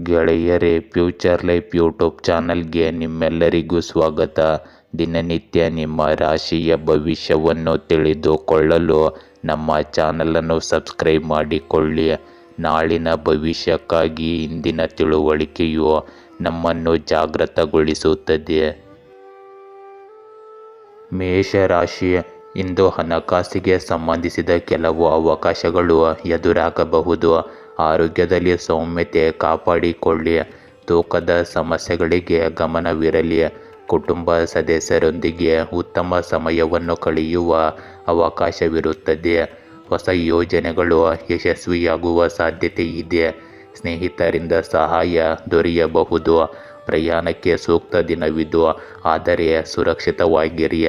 ಗೆಳೆಯರೇ, future life YouTube ಚಾನಲ್ಗೆ ನಿಮ್ಮೆಲ್ಲರಿಗೂ ಸ್ವಾಗತ. ದಿನನಿತ್ಯ ನಿಮ್ಮ ರಾಶಿಯ ಭವಿಷ್ಯವನ್ನು ತಿಳಿದುಕೊಳ್ಳಲು ನಮ್ಮ ಚಾನಲನ್ನು ಸಬ್ಸ್ಕ್ರೈಬ್ ಮಾಡಿಕೊಳ್ಳಿ. ನಾಳಿನ ಭವಿಷ್ಯಕ್ಕಾಗಿ ಇಂದಿನ ತಿಳುವಳಿಕೆಯು ನಮ್ಮನ್ನು ಜಾಗೃತಗೊಳಿಸುತ್ತದೆ. ಮೇಷರಾಶಿ, ಇಂದು ಹಣಕಾಸಿಗೆ ಸಂಬಂಧಿಸಿದ ಕೆಲವು ಅವಕಾಶಗಳು ಎದುರಾಗಬಹುದು. ಆರೋಗ್ಯದಲ್ಲಿ ಸೌಮ್ಯತೆ ಕಾಪಾಡಿಕೊಳ್ಳಿ. ತೂಕದ ಸಮಸ್ಯೆಗಳಿಗೆ ಗಮನವಿರಲಿ. ಕುಟುಂಬ ಸದಸ್ಯರೊಂದಿಗೆ ಉತ್ತಮ ಸಮಯವನ್ನು ಕಳೆಯುವ ಅವಕಾಶವಿರುತ್ತದೆ. ಹೊಸ ಯೋಜನೆಗಳು ಯಶಸ್ವಿಯಾಗುವ ಸಾಧ್ಯತೆ ಇದೆ. ಸ್ನೇಹಿತರಿಂದ ಸಹಾಯ ದೊರೆಯಬಹುದು. ಪ್ರಯಾಣಕ್ಕೆ ಸೂಕ್ತ ದಿನವಿದು, ಆದರೆ ಸುರಕ್ಷಿತವಾಗಿರಿ.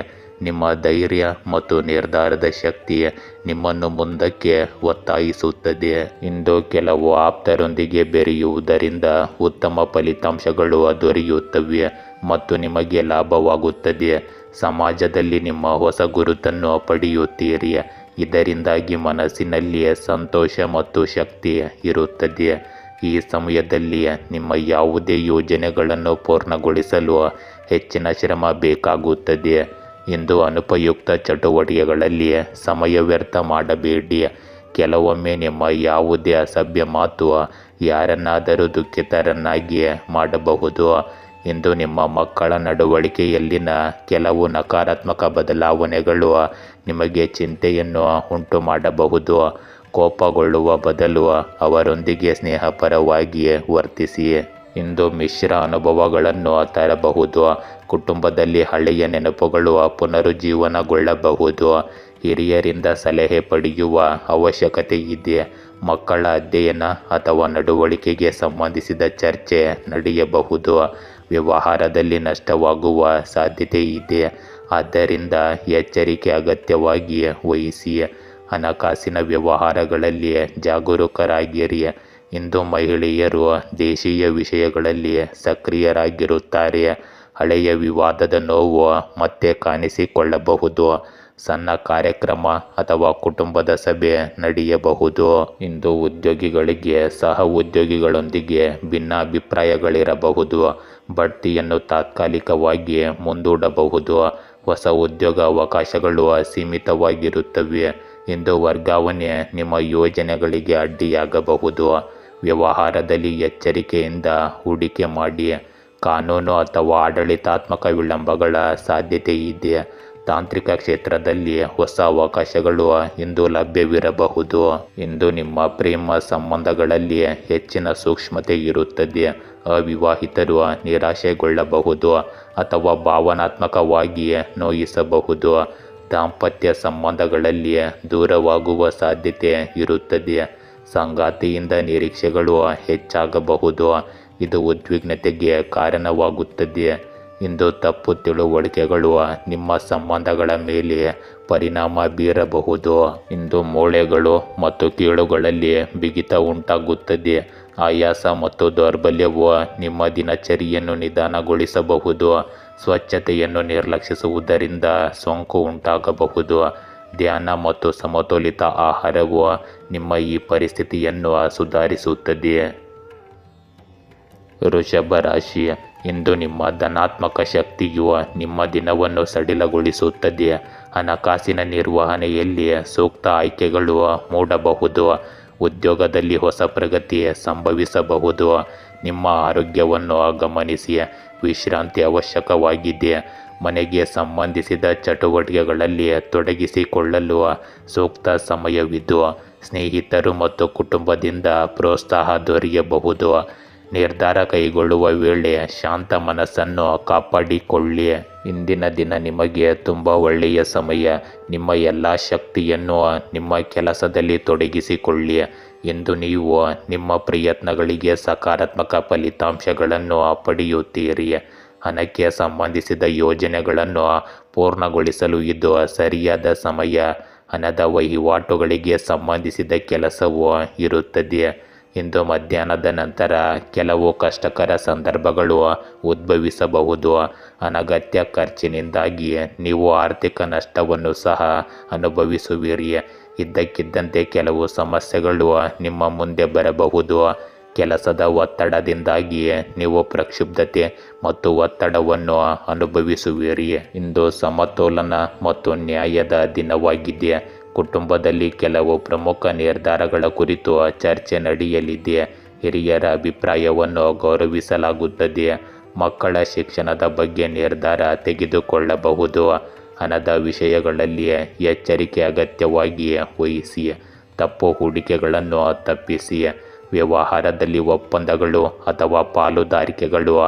ನಿಮ್ಮ ಧೈರ್ಯ ಮತ್ತು ನಿರ್ಧಾರದ ಶಕ್ತಿ ನಿಮ್ಮನ್ನು ಮುಂದಕ್ಕೆ ಒತ್ತಾಯಿಸುತ್ತದೆ. ಇಂದು ಕೆಲವು ಆಪ್ತರೊಂದಿಗೆ ಬೆರೆಯುವುದರಿಂದ ಉತ್ತಮ ಫಲಿತಾಂಶಗಳು ದೊರೆಯುತ್ತವೆ ಮತ್ತು ನಿಮಗೆ ಲಾಭವಾಗುತ್ತದೆ. ಸಮಾಜದಲ್ಲಿ ನಿಮ್ಮ ಹೊಸ ಗುರುತನ್ನು ಪಡೆಯುತ್ತೀರಿ. ಇದರಿಂದಾಗಿ ಮನಸ್ಸಿನಲ್ಲಿ ಸಂತೋಷ ಮತ್ತು ಶಕ್ತಿ ಇರುತ್ತದೆ. ಈ ಸಮಯದಲ್ಲಿ ನಿಮ್ಮ ಯಾವುದೇ ಯೋಜನೆಗಳನ್ನು ಪೂರ್ಣಗೊಳಿಸಲು ಹೆಚ್ಚಿನ ಶ್ರಮ ಬೇಕಾಗುತ್ತದೆ. ಇಂದು ಅನುಪಯುಕ್ತ ಚಟುವಟಿಕೆಗಳಲ್ಲಿ ಸಮಯ ವ್ಯರ್ಥ ಮಾಡಬೇಡಿ. ಕೆಲವೊಮ್ಮೆ ನಿಮ್ಮ ಯಾವುದೇ ಅಸಭ್ಯ ಮಾತು ಯಾರನ್ನಾದರೂ ದುಃಖಿತರನ್ನಾಗಿ ಮಾಡಬಹುದು. ಇಂದು ನಿಮ್ಮ ಮಕ್ಕಳ ನಡವಳಿಕೆಯಲ್ಲಿನ ಕೆಲವು ನಕಾರಾತ್ಮಕ ಬದಲಾವಣೆಗಳು ನಿಮಗೆ ಚಿಂತೆಯನ್ನು ಉಂಟು ಮಾಡಬಹುದು. ಕೋಪಗೊಳ್ಳುವ ಬದಲು ಅವರೊಂದಿಗೆ ಸ್ನೇಹಪರವಾಗಿ ವರ್ತಿಸಿ. ಇಂದು ಮಿಶ್ರ ಅನುಭವಗಳನ್ನು ತರಬಹುದು. ಕುಟುಂಬದಲ್ಲಿ ಹಳೆಯ ನೆನಪುಗಳು ಪುನರುಜ್ಜೀವನಗೊಳ್ಳಬಹುದು. ಹಿರಿಯರಿಂದ ಸಲಹೆ ಪಡೆಯುವ ಅವಶ್ಯಕತೆ ಇದೆ. ಮಕ್ಕಳ ಅಧ್ಯಯನ ಅಥವಾ ನಡವಳಿಕೆಗೆ ಸಂಬಂಧಿಸಿದ ಚರ್ಚೆ ನಡೆಯಬಹುದು. ವ್ಯವಹಾರದಲ್ಲಿ ನಷ್ಟವಾಗುವ ಸಾಧ್ಯತೆ ಇದೆ, ಆದ್ದರಿಂದ ಎಚ್ಚರಿಕೆ ಅಗತ್ಯವಾಗಿ ವಹಿಸಿ. ಹಣಕಾಸಿನ ವ್ಯವಹಾರಗಳಲ್ಲಿ ಜಾಗರೂಕರಾಗಿರಿ. ಇಂದು ಮಹಿಳೆಯರು ದೇಶೀಯ ವಿಷಯಗಳಲ್ಲಿ ಸಕ್ರಿಯರಾಗಿರುತ್ತಾರೆ. ಹಳೆಯ ವಿವಾದದ ನೋವು ಮತ್ತೆ ಕಾಣಿಸಿಕೊಳ್ಳಬಹುದು. ಸಣ್ಣ ಕಾರ್ಯಕ್ರಮ ಅಥವಾ ಕುಟುಂಬದ ಸಭೆ ನಡೆಯಬಹುದು. ಇಂದು ಉದ್ಯೋಗಿಗಳಿಗೆ ಸಹ ಉದ್ಯೋಗಿಗಳೊಂದಿಗೆ ಭಿನ್ನಾಭಿಪ್ರಾಯಗಳಿರಬಹುದು. ಬಡ್ತಿಯನ್ನು ತಾತ್ಕಾಲಿಕವಾಗಿ ಮುಂದೂಡಬಹುದು. ಹೊಸ ಉದ್ಯೋಗ ಅವಕಾಶಗಳು ಸೀಮಿತವಾಗಿರುತ್ತವೆ. ಇಂದು ವರ್ಗಾವಣೆ ನಿಮ್ಮ ಯೋಜನೆಗಳಿಗೆ ಅಡ್ಡಿಯಾಗಬಹುದು. ವ್ಯವಹಾರದಲ್ಲಿ ಎಚ್ಚರಿಕೆಯಿಂದ ಹೂಡಿಕೆ ಮಾಡಿ. ಕಾನೂನು ಅಥವಾ ಆಡಳಿತಾತ್ಮಕ ವಿಳಂಬಗಳ ಸಾಧ್ಯತೆ ಇದೆ. ತಾಂತ್ರಿಕ ಕ್ಷೇತ್ರದಲ್ಲಿ ಹೊಸ ಅವಕಾಶಗಳು ಇಂದು ಲಭ್ಯವಿರಬಹುದು. ಇಂದು ನಿಮ್ಮ ಪ್ರೇಮ ಸಂಬಂಧಗಳಲ್ಲಿ ಹೆಚ್ಚಿನ ಸೂಕ್ಷ್ಮತೆ ಇರುತ್ತದೆ. ಅವಿವಾಹಿತರು ನಿರಾಶೆಗೊಳ್ಳಬಹುದು ಅಥವಾ ಭಾವನಾತ್ಮಕವಾಗಿ ನೋಯಿಸಬಹುದು. ದಾಂಪತ್ಯ ಸಂಬಂಧಗಳಲ್ಲಿ ದೂರವಾಗುವ ಸಾಧ್ಯತೆ ಇರುತ್ತದೆ. ಸಂಗಾತಿಯಿಂದ ನಿರೀಕ್ಷೆಗಳು ಹೆಚ್ಚಾಗಬಹುದು. ಇದು ಉದ್ವಿಗ್ನತೆಗೆ ಕಾರಣವಾಗುತ್ತದೆ. ಇಂದು ತಪ್ಪು ತಿಳುವಳಿಕೆಗಳು ನಿಮ್ಮ ಸಂಬಂಧಗಳ ಮೇಲೆ ಪರಿಣಾಮ ಬೀರಬಹುದು. ಇಂದು ಮೂಳೆಗಳು ಮತ್ತು ಕೀಳುಗಳಲ್ಲಿ ಬಿಗಿತ ಉಂಟಾಗುತ್ತದೆ. ಆಯಾಸ ಮತ್ತು ದೌರ್ಬಲ್ಯವು ನಿಮ್ಮ ದಿನಚರಿಯನ್ನು ನಿಧಾನಗೊಳಿಸಬಹುದು. ಸ್ವಚ್ಛತೆಯನ್ನು ನಿರ್ಲಕ್ಷಿಸುವುದರಿಂದ ಸೋಂಕು ಉಂಟಾಗಬಹುದು. ಧ್ಯಾನ ಮತ್ತು ಸಮತೋಲಿತ ಆಹಾರವು ನಿಮ್ಮ ಈ ಪರಿಸ್ಥಿತಿಯನ್ನು ಸುಧಾರಿಸುತ್ತದೆ. ವೃಷಭ ರಾಶಿ, ಇಂದು ನಿಮ್ಮ ಧನಾತ್ಮಕ ಶಕ್ತಿಯು ನಿಮ್ಮ ದಿನವನ್ನು ಸಡಿಲಗೊಳಿಸುತ್ತದೆ. ಹಣಕಾಸಿನ ನಿರ್ವಹಣೆಯಲ್ಲಿ ಸೂಕ್ತ ಆಯ್ಕೆಗಳು ಮೂಡಬಹುದು. ಉದ್ಯೋಗದಲ್ಲಿ ಹೊಸ ಪ್ರಗತಿ ಸಂಭವಿಸಬಹುದು. ನಿಮ್ಮ ಆರೋಗ್ಯವನ್ನು ಗಮನಿಸಿ. ವಿಶ್ರಾಂತಿ ಅವಶ್ಯಕವಾಗಿದೆ. ಮನೆಗೆ ಸಂಬಂಧಿಸಿದ ಚಟುವಟಿಕೆಗಳಲ್ಲಿ ತೊಡಗಿಸಿಕೊಳ್ಳಲು ಸೂಕ್ತ ಸಮಯವಿದು. ಸ್ನೇಹಿತರು ಮತ್ತು ಕುಟುಂಬದಿಂದ ಪ್ರೋತ್ಸಾಹ ದೊರೆಯಬಹುದು. ನಿರ್ಧಾರ ಕೈಗೊಳ್ಳುವ ವೇಳೆ ಶಾಂತ ಮನಸ್ಸನ್ನು ಕಾಪಾಡಿಕೊಳ್ಳಿ. ಇಂದಿನ ದಿನ ನಿಮಗೆ ತುಂಬ ಒಳ್ಳೆಯ ಸಮಯ. ನಿಮ್ಮ ಎಲ್ಲ ಶಕ್ತಿಯನ್ನು ನಿಮ್ಮ ಕೆಲಸದಲ್ಲಿ ತೊಡಗಿಸಿಕೊಳ್ಳಿ. ಇಂದು ನೀವು ನಿಮ್ಮ ಪ್ರಯತ್ನಗಳಿಗೆ ಸಕಾರಾತ್ಮಕ ಫಲಿತಾಂಶಗಳನ್ನು ಪಡೆಯುತ್ತೀರಿ. ಹಣಕ್ಕೆ ಸಂಬಂಧಿಸಿದ ಯೋಜನೆಗಳನ್ನು ಪೂರ್ಣಗೊಳಿಸಲು ಇದು ಸರಿಯಾದ ಸಮಯ. ಹಣದ ವಹಿವಾಟುಗಳಿಗೆ ಸಂಬಂಧಿಸಿದ ಕೆಲಸವು ಇರುತ್ತದೆ. ಇಂದು ಮಧ್ಯಾಹ್ನದ ನಂತರ ಕೆಲವು ಕಷ್ಟಕರ ಸಂದರ್ಭಗಳು ಉದ್ಭವಿಸಬಹುದು. ಅನಗತ್ಯ ಖರ್ಚಿನಿಂದಾಗಿ ನೀವು ಆರ್ಥಿಕ ನಷ್ಟವನ್ನು ಸಹ ಅನುಭವಿಸುವಿರಿ. ಇದ್ದಕ್ಕಿದ್ದಂತೆ ಕೆಲವು ಸಮಸ್ಯೆಗಳು ನಿಮ್ಮ ಮುಂದೆ ಬರಬಹುದು. ಕೆಲಸದ ಒತ್ತಡದಿಂದಾಗಿ ನೀವು ಪ್ರಕ್ಷುಬ್ಧತೆ ಮತ್ತು ಒತ್ತಡವನ್ನು ಅನುಭವಿಸುವಿರಿ. ಇಂದು ಸಮತೋಲನ ಮತ್ತು ನ್ಯಾಯದ ದಿನವಾಗಿದೆ. ಕುಟುಂಬದಲ್ಲಿ ಕೆಲವು ಪ್ರಮುಖ ನಿರ್ಧಾರಗಳ ಕುರಿತು ಚರ್ಚೆ ನಡೆಯಲಿದೆ. ಹಿರಿಯರ ಅಭಿಪ್ರಾಯವನ್ನು ಗೌರವಿಸಲಾಗುತ್ತದೆ. ಮಕ್ಕಳ ಶಿಕ್ಷಣದ ಬಗ್ಗೆ ನಿರ್ಧಾರ ತೆಗೆದುಕೊಳ್ಳಬಹುದು. ಹಣದ ವಿಷಯಗಳಲ್ಲಿ ಎಚ್ಚರಿಕೆ ಅಗತ್ಯವಾಗಿ ವಹಿಸಿ. ತಪ್ಪು ಹೂಡಿಕೆಗಳನ್ನು ತಪ್ಪಿಸಿ. ವ್ಯವಹಾರದಲ್ಲಿ ಒಪ್ಪಂದಗಳು ಅಥವಾ ಪಾಲುದಾರಿಕೆಗಳು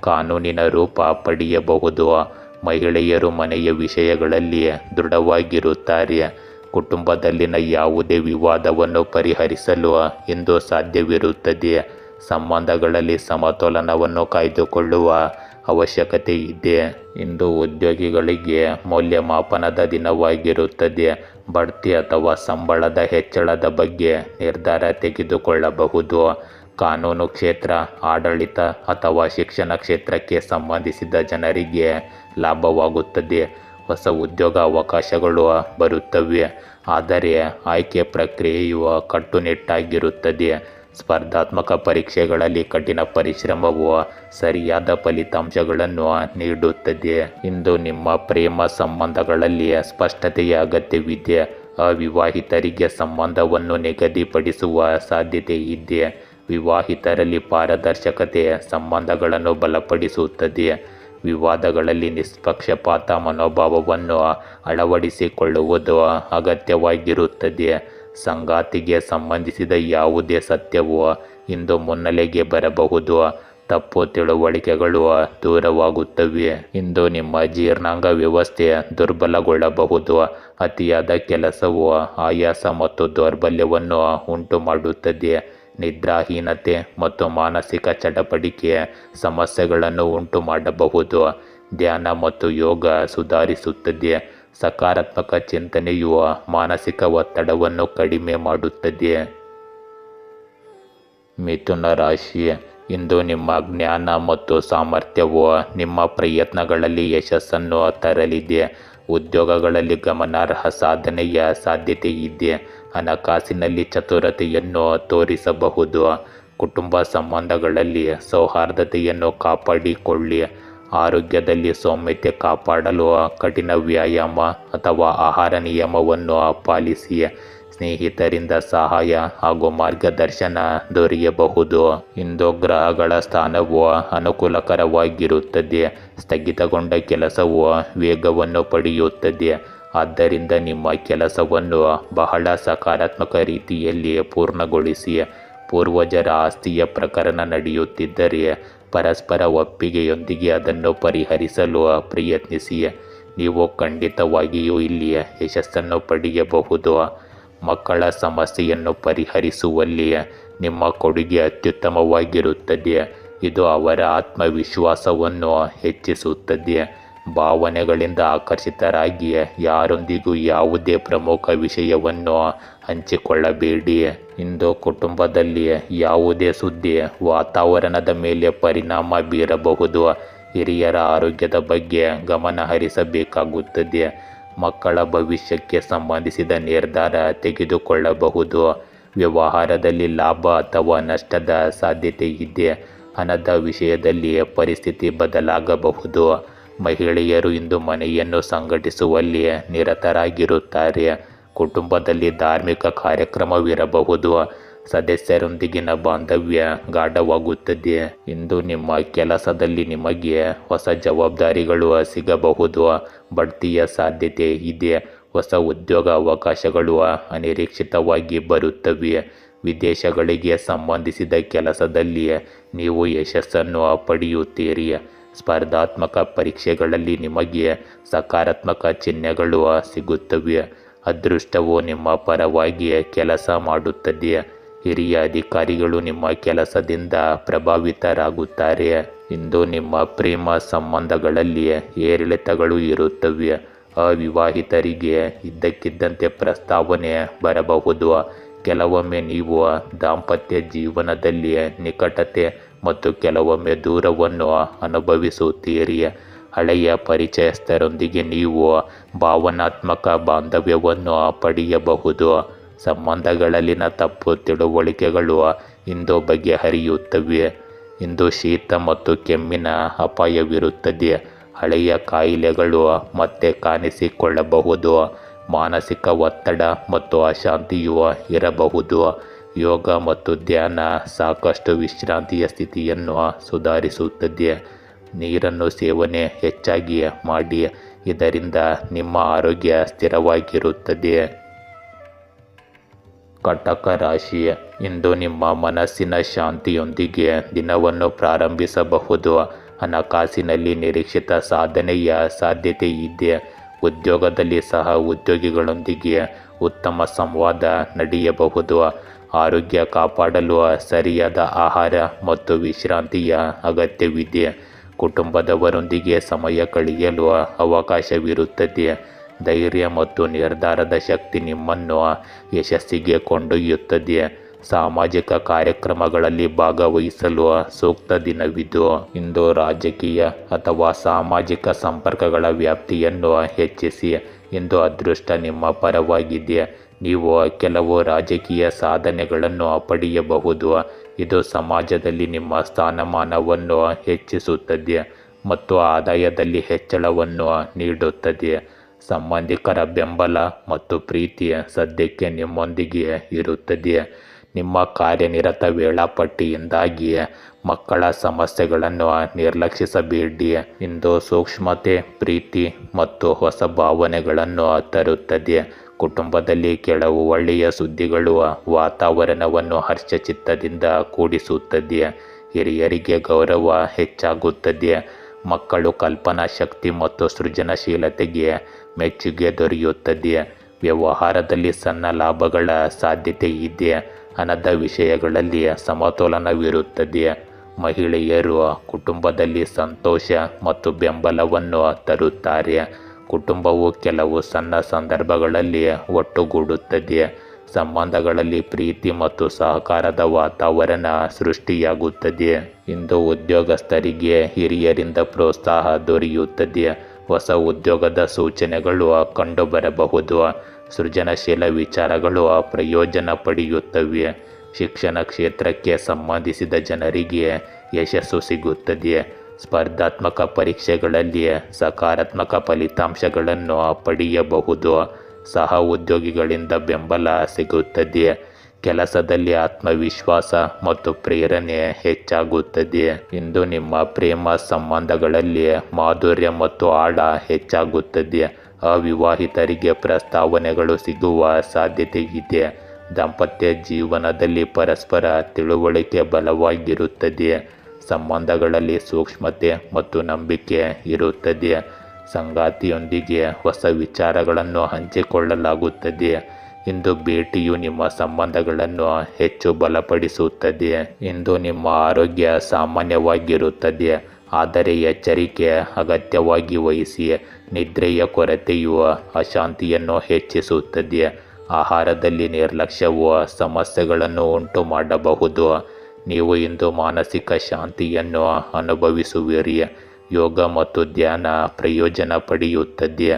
ಕಾನೂನಿನ ರೂಪ ಪಡೆಯಬಹುದು. ಮಹಿಳೆಯರು ಮನೆಯ ವಿಷಯಗಳಲ್ಲಿ ದೃಢವಾಗಿರುತ್ತಾರೆ. ಕುಟುಂಬದಲ್ಲಿನ ಯಾವುದೇ ವಿವಾದವನ್ನು ಪರಿಹರಿಸಲು ಇಂದು ಸಾಧ್ಯವಿರುತ್ತದೆ. ಸಂಬಂಧಗಳಲ್ಲಿ ಸಮತೋಲನವನ್ನು ಕಾಯ್ದುಕೊಳ್ಳುವ ಅವಶ್ಯಕತೆ ಇದೆ. ಇಂದು ಉದ್ಯೋಗಿಗಳಿಗೆ ಮೌಲ್ಯಮಾಪನದ ದಿನವಾಗಿರುತ್ತದೆ. ಬಡ್ತಿ ಅಥವಾ ಸಂಬಳದ ಹೆಚ್ಚಳದ ಬಗ್ಗೆ ನಿರ್ಧಾರ ತೆಗೆದುಕೊಳ್ಳಬಹುದು. ಕಾನೂನು ಕ್ಷೇತ್ರ, ಆಡಳಿತ ಅಥವಾ ಶಿಕ್ಷಣ ಕ್ಷೇತ್ರಕ್ಕೆ ಸಂಬಂಧಿಸಿದ ಜನರಿಗೆ ಲಾಭವಾಗುತ್ತದೆ. ಹೊಸ ಉದ್ಯೋಗ ಅವಕಾಶಗಳು ಬರುತ್ತವೆ, ಆದರೆ ಆಯ್ಕೆ ಪ್ರಕ್ರಿಯೆಯು ಕಟ್ಟುನಿಟ್ಟಾಗಿರುತ್ತದೆ. ಸ್ಪರ್ಧಾತ್ಮಕ ಪರೀಕ್ಷೆಗಳಲ್ಲಿ ಕಠಿಣ ಪರಿಶ್ರಮವು ಸರಿಯಾದ ಫಲಿತಾಂಶಗಳನ್ನು ನೀಡುತ್ತದೆ. ಇಂದು ನಿಮ್ಮ ಪ್ರೇಮ ಸಂಬಂಧಗಳಲ್ಲಿ ಸ್ಪಷ್ಟತೆಯ ಅಗತ್ಯವಿದೆ. ಅವಿವಾಹಿತರಿಗೆ ಸಂಬಂಧವನ್ನು ನಿಗದಿಪಡಿಸುವ ಸಾಧ್ಯತೆ ಇದೆ. ವಿವಾಹಿತರಲ್ಲಿ ಪಾರದರ್ಶಕತೆ ಸಂಬಂಧಗಳನ್ನು ಬಲಪಡಿಸುತ್ತದೆ. ವಿವಾದಗಳಲ್ಲಿ ನಿಷ್ಪಕ್ಷಪಾತ ಮನೋಭಾವವನ್ನು ಅಳವಡಿಸಿಕೊಳ್ಳುವುದು ಅಗತ್ಯವಾಗಿರುತ್ತದೆ. ಸಂಗಾತಿಗೆ ಸಂಬಂಧಿಸಿದ ಯಾವುದೇ ಸತ್ಯವು ಇಂದು ಮುನ್ನೆಲೆಗೆ ಬರಬಹುದು. ತಪ್ಪು ತಿಳುವಳಿಕೆಗಳು ದೂರವಾಗುತ್ತವೆ. ಇಂದು ನಿಮ್ಮ ಜೀರ್ಣಾಂಗ ವ್ಯವಸ್ಥೆ ದುರ್ಬಲಗೊಳ್ಳಬಹುದು. ಅತಿಯಾದ ಕೆಲಸವು ಆಯಾಸ ಮತ್ತು ದೌರ್ಬಲ್ಯವನ್ನು ಉಂಟು ಮಾಡುತ್ತದೆ. ನಿದ್ರಾಹೀನತೆ ಮತ್ತು ಮಾನಸಿಕ ಚಟಪಟಿಕೆ ಸಮಸ್ಯೆಗಳನ್ನು ಉಂಟು ಮಾಡಬಹುದು. ಧ್ಯಾನ ಮತ್ತು ಯೋಗ ಸುಧಾರಿಸುತ್ತದೆ. ಸಕಾರಾತ್ಮಕ ಚಿಂತನೆಯು ಮಾನಸಿಕ ಒತ್ತಡವನ್ನು ಕಡಿಮೆ ಮಾಡುತ್ತದೆ. ಮಿಥುನ ರಾಶಿ, ಇಂದು ನಿಮ್ಮ ಜ್ಞಾನ ಮತ್ತು ಸಾಮರ್ಥ್ಯವು ನಿಮ್ಮ ಪ್ರಯತ್ನಗಳಲ್ಲಿ ಯಶಸ್ಸನ್ನು ತರಲಿದೆ. ಉದ್ಯೋಗಗಳಲ್ಲಿ ಗಮನಾರ್ಹ ಸಾಧನೆಯ ಸಾಧ್ಯತೆ ಇದೆ. ಹಣಕಾಸಿನಲ್ಲಿ ಚತುರತೆಯನ್ನು ತೋರಿಸಬಹುದು. ಕುಟುಂಬ ಸಂಬಂಧಗಳಲ್ಲಿ ಸೌಹಾರ್ದತೆಯನ್ನು ಕಾಪಾಡಿಕೊಳ್ಳಿ. ಆರೋಗ್ಯದಲ್ಲಿ ಸೌಮ್ಯತೆ ಕಾಪಾಡಲು ಕಠಿಣ ವ್ಯಾಯಾಮ ಅಥವಾ ಆಹಾರ ನಿಯಮವನ್ನು ಪಾಲಿಸಿ. ಸ್ನೇಹಿತರಿಂದ ಸಹಾಯ ಹಾಗೂ ಮಾರ್ಗದರ್ಶನ ದೊರೆಯಬಹುದು. ಇಂದು ಗ್ರಹಗಳ ಸ್ಥಾನವು ಅನುಕೂಲಕರವಾಗಿರುತ್ತದೆ. ಸ್ಥಗಿತಗೊಂಡ ಕೆಲಸವು ವೇಗವನ್ನು ಪಡೆಯುತ್ತದೆ. ಆದ್ದರಿಂದ ನಿಮ್ಮ ಕೆಲಸವನ್ನು ಬಹಳ ಸಕಾರಾತ್ಮಕ ರೀತಿಯಲ್ಲಿ ಪೂರ್ಣಗೊಳಿಸಿ. ಪೂರ್ವಜರ ಆಸ್ತಿಯ ಪ್ರಕರಣ ನಡೆಯುತ್ತಿದ್ದರೆ ಪರಸ್ಪರ ಒಪ್ಪಿಗೆಯೊಂದಿಗೆ ಅದನ್ನು ಪರಿಹರಿಸಲು ಪ್ರಯತ್ನಿಸಿ. ನೀವು ಖಂಡಿತವಾಗಿಯೂ ಇಲ್ಲಿ ಯಶಸ್ಸನ್ನು ಪಡೆಯಬಹುದು. ಮಕ್ಕಳ ಸಮಸ್ಯೆಯನ್ನು ಪರಿಹರಿಸುವಲ್ಲಿ ನಿಮ್ಮ ಕೊಡುಗೆ ಅತ್ಯುತ್ತಮವಾಗಿರುತ್ತದೆ. ಇದು ಅವರ ಆತ್ಮವಿಶ್ವಾಸವನ್ನು ಹೆಚ್ಚಿಸುತ್ತದೆ. ಭಾವನೆಗಳಿಂದ ಆಕರ್ಷಿತರಾಗಿ ಯಾರೊಂದಿಗೂ ಯಾವುದೇ ಪ್ರಮುಖ ವಿಷಯವನ್ನು ಹಂಚಿಕೊಳ್ಳಬೇಡಿ. ಇಂದು ಕುಟುಂಬದಲ್ಲಿ ಯಾವುದೇ ಸುದ್ದಿ ವಾತಾವರಣದ ಮೇಲೆ ಪರಿಣಾಮ ಬೀರಬಹುದು. ಹಿರಿಯರ ಆರೋಗ್ಯದ ಬಗ್ಗೆ ಗಮನ ಹರಿಸಬೇಕಾಗುತ್ತದೆ. ಮಕ್ಕಳ ಭವಿಷ್ಯಕ್ಕೆ ಸಂಬಂಧಿಸಿದ ನಿರ್ಧಾರ ತೆಗೆದುಕೊಳ್ಳಬಹುದು. ವ್ಯವಹಾರದಲ್ಲಿ ಲಾಭ ಅಥವಾ ನಷ್ಟದ ಸಾಧ್ಯತೆ ಇದೆ. ಹಣದ ವಿಷಯದಲ್ಲಿ ಪರಿಸ್ಥಿತಿ ಬದಲಾಗಬಹುದು. ಮಹಿಳೆಯರು ಇಂದು ಮನೆಯನ್ನು ಸಂಘಟಿಸುವಲ್ಲಿ ನಿರತರಾಗಿರುತ್ತಾರೆ. ಕುಟುಂಬದಲ್ಲಿ ಧಾರ್ಮಿಕ ಕಾರ್ಯಕ್ರಮವಿರಬಹುದು. ಸದಸ್ಯರೊಂದಿಗಿನ ಬಾಂಧವ್ಯ ಗಾಢವಾಗುತ್ತದೆ. ಇಂದು ನಿಮ್ಮ ಕೆಲಸದಲ್ಲಿ ನಿಮಗೆ ಹೊಸ ಜವಾಬ್ದಾರಿಗಳು ಸಿಗಬಹುದು. ಬಡ್ತಿಯ ಸಾಧ್ಯತೆ ಇದೆ. ಹೊಸ ಉದ್ಯೋಗ ಅವಕಾಶಗಳು ಅನಿರೀಕ್ಷಿತವಾಗಿ ಬರುತ್ತವೆ. ವಿದೇಶಗಳಿಗೆ ಸಂಬಂಧಿಸಿದ ಕೆಲಸದಲ್ಲಿ ನೀವು ಯಶಸ್ಸನ್ನು ಪಡೆಯುತ್ತೀರಿ. ಸ್ಪರ್ಧಾತ್ಮಕ ಪರೀಕ್ಷೆಗಳಲ್ಲಿ ನಿಮಗೆ ಸಕಾರಾತ್ಮಕ ಚಿಹ್ನೆಗಳು ಸಿಗುತ್ತವೆ. ಅದೃಷ್ಟವು ನಿಮ್ಮ ಪರವಾಗಿ ಕೆಲಸ ಮಾಡುತ್ತದೆ. ಹಿರಿಯ ಅಧಿಕಾರಿಗಳು ನಿಮ್ಮ ಕೆಲಸದಿಂದ ಪ್ರಭಾವಿತರಾಗುತ್ತಾರೆ. ಇಂದು ನಿಮ್ಮ ಪ್ರೇಮ ಸಂಬಂಧಗಳಲ್ಲಿ ಏರಿಳಿತಗಳು ಇರುತ್ತವೆ. ಅವಿವಾಹಿತರಿಗೆ ಇದ್ದಕ್ಕಿದ್ದಂತೆ ಪ್ರಸ್ತಾವನೆ ಬರಬಹುದು. ಕೆಲವೊಮ್ಮೆ ನೀವು ದಾಂಪತ್ಯ ಜೀವನದಲ್ಲಿ ನಿಕಟತೆ ಮತ್ತು ಕೆಲವೊಮ್ಮೆ ದೂರವನ್ನು ಅನುಭವಿಸುತ್ತೀರಿ. ಹಳೆಯ ಪರಿಚಯಸ್ಥರೊಂದಿಗೆ ನೀವು ಭಾವನಾತ್ಮಕ ಬಾಂಧವ್ಯವನ್ನು ಪಡೆಯಬಹುದು. ಸಂಬಂಧಗಳಲ್ಲಿನ ತಪ್ಪು ತಿಳುವಳಿಕೆಗಳು ಇಂದು ಬಗೆಹರಿಯುತ್ತವೆ. ಇಂದು ಶೀತ ಮತ್ತು ಕೆಮ್ಮಿನ ಅಪಾಯವಿರುತ್ತದೆ. ಹಳೆಯ ಕಾಯಿಲೆಗಳು ಮತ್ತೆ ಕಾಣಿಸಿಕೊಳ್ಳಬಹುದು. ಮಾನಸಿಕ ಒತ್ತಡ ಮತ್ತು ಅಶಾಂತಿಯು ಇರಬಹುದು. ಯೋಗ ಮತ್ತು ಧ್ಯಾನ ಸಾಕಷ್ಟು ವಿಶ್ರಾಂತಿಯ ಸ್ಥಿತಿಯನ್ನು ಸುಧಾರಿಸುತ್ತದೆ. ನೀರನ್ನು ಸೇವನೆ ಹೆಚ್ಚಾಗಿ ಮಾಡಿ, ಇದರಿಂದ ನಿಮ್ಮ ಆರೋಗ್ಯ ಸ್ಥಿರವಾಗಿರುತ್ತದೆ. ಕಟಕ ರಾಶಿ, ಇಂದು ನಿಮ್ಮ ಮನಸ್ಸಿನ ಶಾಂತಿಯೊಂದಿಗೆ ದಿನವನ್ನು ಪ್ರಾರಂಭಿಸಬಹುದು. ಹಣಕಾಸಿನಲ್ಲಿ ನಿರೀಕ್ಷಿತ ಸಾಧನೆಯ ಸಾಧ್ಯತೆ ಇದೆ. ಉದ್ಯೋಗದಲ್ಲಿ ಸಹ ಉದ್ಯೋಗಿಗಳೊಂದಿಗೆ ಉತ್ತಮ ಸಂವಾದ ನಡೆಯಬಹುದು. ಆರೋಗ್ಯ ಕಾಪಾಡಲು ಸರಿಯಾದ ಆಹಾರ ಮತ್ತು ವಿಶ್ರಾಂತಿಯ ಅಗತ್ಯವಿದೆ. ಕುಟುಂಬದವರೊಂದಿಗೆ ಸಮಯ ಕಳೆಯಲು ಅವಕಾಶವಿರುತ್ತದೆ. ಧೈರ್ಯ ಮತ್ತು ನಿರ್ಧಾರದ ಶಕ್ತಿ ನಿಮ್ಮನ್ನು ಯಶಸ್ಸಿಗೆ ಕೊಂಡೊಯ್ಯುತ್ತದೆ. ಸಾಮಾಜಿಕ ಕಾರ್ಯಕ್ರಮಗಳಲ್ಲಿ ಭಾಗವಹಿಸಲು ಸೂಕ್ತ ದಿನವಿದು. ಇಂದು ರಾಜಕೀಯ ಅಥವಾ ಸಾಮಾಜಿಕ ಸಂಪರ್ಕಗಳ ವ್ಯಾಪ್ತಿಯನ್ನು ಹೆಚ್ಚಿಸಿ. ಇಂದು ಅದೃಷ್ಟ ನಿಮ್ಮ ಪರವಾಗಿದೆ. ನೀವು ಕೆಲವು ರಾಜಕೀಯ ಸಾಧನೆಗಳನ್ನು ಪಡೆಯಬಹುದು. ಇದು ಸಮಾಜದಲ್ಲಿ ನಿಮ್ಮ ಸ್ಥಾನಮಾನವನ್ನು ಹೆಚ್ಚಿಸುತ್ತದೆ ಮತ್ತು ಆದಾಯದಲ್ಲಿ ಹೆಚ್ಚಳವನ್ನು ನೀಡುತ್ತದೆ. ಸಂಬಂಧಿಕರ ಬೆಂಬಲ ಮತ್ತು ಪ್ರೀತಿ ಸದ್ಯಕ್ಕೆ ನಿಮ್ಮೊಂದಿಗೆ ಇರುತ್ತದೆ. ನಿಮ್ಮ ಕಾರ್ಯನಿರತ ವೇಳಾಪಟ್ಟಿಯಿಂದಾಗಿ ಮಕ್ಕಳ ಸಮಸ್ಯೆಗಳನ್ನು ನಿರ್ಲಕ್ಷಿಸಬೇಡಿ. ಇಂದು ಸೂಕ್ಷ್ಮತೆ, ಪ್ರೀತಿ ಮತ್ತು ಹೊಸ ಭಾವನೆಗಳನ್ನು ತರುತ್ತದೆ. ಕುಟುಂಬದಲ್ಲಿ ಕೆಲವು ಒಳ್ಳೆಯ ಸುದ್ದಿಗಳು ವಾತಾವರಣವನ್ನು ಹರ್ಷಚಿತ್ತದಿಂದ ಕೂಡಿಸುತ್ತದೆ. ಹಿರಿಯರಿಗೆ ಗೌರವ ಹೆಚ್ಚಾಗುತ್ತದೆ. ಮಕ್ಕಳು ಕಲ್ಪನಾ ಶಕ್ತಿ ಮತ್ತು ಸೃಜನಶೀಲತೆಗೆ ಮೆಚ್ಚುಗೆ ದೊರೆಯುತ್ತದೆ. ವ್ಯವಹಾರದಲ್ಲಿ ಸಣ್ಣ ಲಾಭಗಳ ಸಾಧ್ಯತೆ ಇದೆ. ಹಣದ ವಿಷಯಗಳಲ್ಲಿ ಸಮತೋಲನವಿರುತ್ತದೆ. ಮಹಿಳೆಯರು ಕುಟುಂಬದಲ್ಲಿ ಸಂತೋಷ ಮತ್ತು ಬೆಂಬಲವನ್ನು ತರುತ್ತಾರೆ. ಕುಟುಂಬವು ಕೆಲವು ಸಣ್ಣ ಸಂದರ್ಭಗಳಲ್ಲಿ ಒಟ್ಟುಗೂಡುತ್ತದೆ. ಸಂಬಂಧಗಳಲ್ಲಿ ಪ್ರೀತಿ ಮತ್ತು ಸಹಕಾರದ ವಾತಾವರಣ ಸೃಷ್ಟಿಯಾಗುತ್ತದೆ. ಇಂದು ಉದ್ಯೋಗಸ್ಥರಿಗೆ ಹಿರಿಯರಿಂದ ಪ್ರೋತ್ಸಾಹ ದೊರೆಯುತ್ತದೆ. ಹೊಸ ಉದ್ಯೋಗದ ಸೂಚನೆಗಳು ಕಂಡುಬರಬಹುದು. ಸೃಜನಶೀಲ ವಿಚಾರಗಳು ಪ್ರಯೋಜನ ಪಡೆಯುತ್ತವೆ. ಶಿಕ್ಷಣ ಕ್ಷೇತ್ರಕ್ಕೆ ಸಂಬಂಧಿಸಿದ ಜನರಿಗೆ ಯಶಸ್ಸು ಸಿಗುತ್ತದೆ. ಸ್ಪರ್ಧಾತ್ಮಕ ಪರೀಕ್ಷೆಗಳಲ್ಲಿ ಸಕಾರಾತ್ಮಕ ಫಲಿತಾಂಶಗಳನ್ನು ಪಡೆಯಬಹುದು. ಸಹ ಉದ್ಯೋಗಿಗಳಿಂದ ಬೆಂಬಲ ಸಿಗುತ್ತದೆ. ಕೆಲಸದಲ್ಲಿ ಆತ್ಮವಿಶ್ವಾಸ ಮತ್ತು ಪ್ರೇರಣೆ ಹೆಚ್ಚಾಗುತ್ತದೆ. ಇಂದು ನಿಮ್ಮ ಪ್ರೇಮ ಸಂಬಂಧಗಳಲ್ಲಿ ಮಾಧುರ್ಯ ಮತ್ತು ಆಳ ಹೆಚ್ಚಾಗುತ್ತದೆ. ಅವಿವಾಹಿತರಿಗೆ ಪ್ರಸ್ತಾವನೆಗಳು ಸಿಗುವ ಸಾಧ್ಯತೆ ಇದೆ. ದಾಂಪತ್ಯ ಜೀವನದಲ್ಲಿ ಪರಸ್ಪರ ತಿಳುವಳಿಕೆ ಬಲವಾಗಿರುತ್ತದೆ. ಸಂಬಂಧಗಳಲ್ಲಿ ಸೂಕ್ಷ್ಮತೆ ಮತ್ತು ನಂಬಿಕೆ ಇರುತ್ತದೆ. ಸಂಗಾತಿಯೊಂದಿಗೆ ಹೊಸ ವಿಚಾರಗಳನ್ನು ಹಂಚಿಕೊಳ್ಳಲಾಗುತ್ತದೆ. ಇಂದು ಭೇಟಿಯು ನಿಮ್ಮ ಸಂಬಂಧಗಳನ್ನು ಹೆಚ್ಚು ಬಲಪಡಿಸುತ್ತದೆ. ಇಂದು ನಿಮ್ಮ ಆರೋಗ್ಯ ಸಾಮಾನ್ಯವಾಗಿರುತ್ತದೆ, ಆದರೆ ಎಚ್ಚರಿಕೆ ಅಗತ್ಯವಾಗಿ ವಹಿಸಿ. ನಿದ್ರೆಯ ಕೊರತೆಯು ಅಶಾಂತಿಯನ್ನು ಹೆಚ್ಚಿಸುತ್ತದೆ. ಆಹಾರದಲ್ಲಿ ನಿರ್ಲಕ್ಷ್ಯವು ಸಮಸ್ಯೆಗಳನ್ನು ಉಂಟು ಮಾಡಬಹುದು. ನೀವು ಇಂದು ಮಾನಸಿಕ ಶಾಂತಿಯನ್ನು ಅನುಭವಿಸುವಿರಿ. ಯೋಗ ಮತ್ತು ಧ್ಯಾನ ಪ್ರಯೋಜನ ಪಡೆಯುತ್ತದೆ.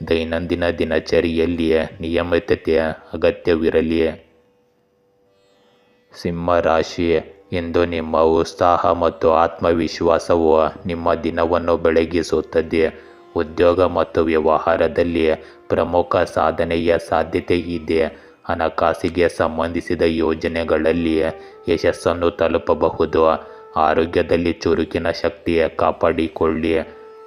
ದೈನಂದಿನ ದಿನಚರಿಯಲ್ಲಿ ನಿಯಮಿತತೆ ಅಗತ್ಯವಿರಲಿ. ಸಿಂಹ ರಾಶಿ, ಇಂದು ನಿಮ್ಮ ಉತ್ಸಾಹ ಮತ್ತು ಆತ್ಮವಿಶ್ವಾಸವು ನಿಮ್ಮ ದಿನವನ್ನು ಬೆಳಗಿಸುತ್ತದೆ. ಉದ್ಯೋಗ ಮತ್ತು ವ್ಯವಹಾರದಲ್ಲಿ ಪ್ರಮುಖ ಸಾಧನೆಯ ಸಾಧ್ಯತೆ ಇದೆ. ಹಣಕಾಸಿಗೆ ಸಂಬಂಧಿಸಿದ ಯೋಜನೆಗಳಲ್ಲಿ ಯಶಸ್ಸನ್ನು ತಲುಪಬಹುದು. ಆರೋಗ್ಯದಲ್ಲಿ ಚುರುಕಿನ ಶಕ್ತಿ ಕಾಪಾಡಿಕೊಳ್ಳಿ.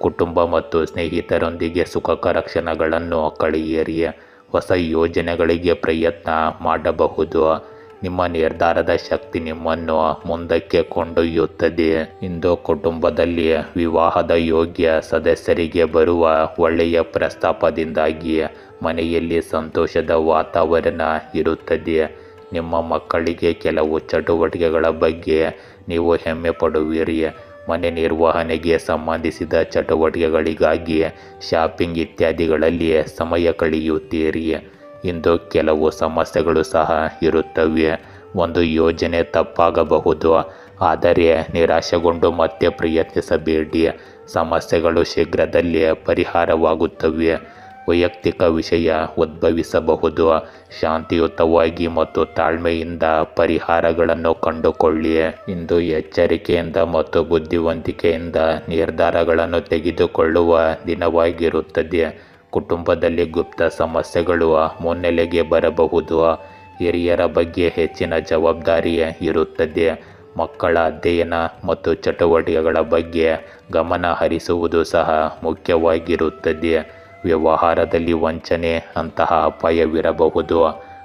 ಕುಟುಂಬ ಮತ್ತು ಸ್ನೇಹಿತರೊಂದಿಗೆ ಸುಖಕರ ಕ್ಷಣಗಳನ್ನು ಕಳೆಯಿರಿ. ಹೊಸ ಯೋಜನೆಗಳಿಗೆ ಪ್ರಯತ್ನ ಮಾಡಬಹುದು. ನಿಮ್ಮ ನಿರ್ಧಾರದ ಶಕ್ತಿ ನಿಮ್ಮನ್ನು ಮುಂದಕ್ಕೆ ಕೊಂಡೊಯ್ಯುತ್ತದೆ. ಇಂದು ಕುಟುಂಬದಲ್ಲಿ ವಿವಾಹದ ಯೋಗ್ಯ ಸದಸ್ಯರಿಗೆ ಬರುವ ಒಳ್ಳೆಯ ಪ್ರಸ್ತಾಪದಿಂದಾಗಿ ಮನೆಯಲ್ಲಿ ಸಂತೋಷದ ವಾತಾವರಣ ಇರುತ್ತದೆ. ನಿಮ್ಮ ಮಕ್ಕಳಿಗೆ ಕೆಲವು ಚಟುವಟಿಕೆಗಳ ಬಗ್ಗೆ ನೀವು ಹೆಮ್ಮೆ ಪಡುವಿರಿ. ಮನೆ ನಿರ್ವಹಣೆಗೆ ಸಂಬಂಧಿಸಿದ ಚಟುವಟಿಕೆಗಳಿಗಾಗಿ ಶಾಪಿಂಗ್ ಇತ್ಯಾದಿಗಳಲ್ಲಿ ಸಮಯ ಕಳೆಯುತ್ತೀರಿ. ಇಂದು ಕೆಲವು ಸಮಸ್ಯೆಗಳು ಸಹ ಇರುತ್ತವೆ. ಒಂದು ಯೋಜನೆ ತಪ್ಪಾಗಬಹುದು, ಆದರೆ ನಿರಾಶೆಗೊಂಡು ಮತ್ತೆ ಪ್ರಯತ್ನಿಸಬೇಡಿ. ಸಮಸ್ಯೆಗಳು ಶೀಘ್ರದಲ್ಲೇ ಪರಿಹಾರವಾಗುತ್ತವೆ. ವೈಯಕ್ತಿಕ ವಿಷಯ ಉದ್ಭವಿಸಬಹುದು. ಶಾಂತಿಯುತವಾಗಿ ಮತ್ತು ತಾಳ್ಮೆಯಿಂದ ಪರಿಹಾರಗಳನ್ನು ಕಂಡುಕೊಳ್ಳಿ. ಇಂದು ಎಚ್ಚರಿಕೆಯಿಂದ ಮತ್ತು ಬುದ್ಧಿವಂತಿಕೆಯಿಂದ ನಿರ್ಧಾರಗಳನ್ನು ತೆಗೆದುಕೊಳ್ಳುವ ದಿನವಾಗಿರುತ್ತದೆ. ಕುಟುಂಬದಲ್ಲಿ ಗುಪ್ತ ಸಮಸ್ಯೆಗಳು ಮುನ್ನೆಲೆಗೆ ಬರಬಹುದು. ಹಿರಿಯರ ಬಗ್ಗೆ ಹೆಚ್ಚಿನ ಜವಾಬ್ದಾರಿ ಇರುತ್ತದೆ. ಮಕ್ಕಳ ಅಧ್ಯಯನ ಮತ್ತು ಚಟುವಟಿಕೆಗಳ ಬಗ್ಗೆ ಗಮನ ಹರಿಸುವುದು ಸಹ ಮುಖ್ಯವಾಗಿರುತ್ತದೆ. ವ್ಯವಹಾರದಲ್ಲಿ ವಂಚನೆ ಅಂತಹ ಅಪಾಯವಿರಬಹುದು.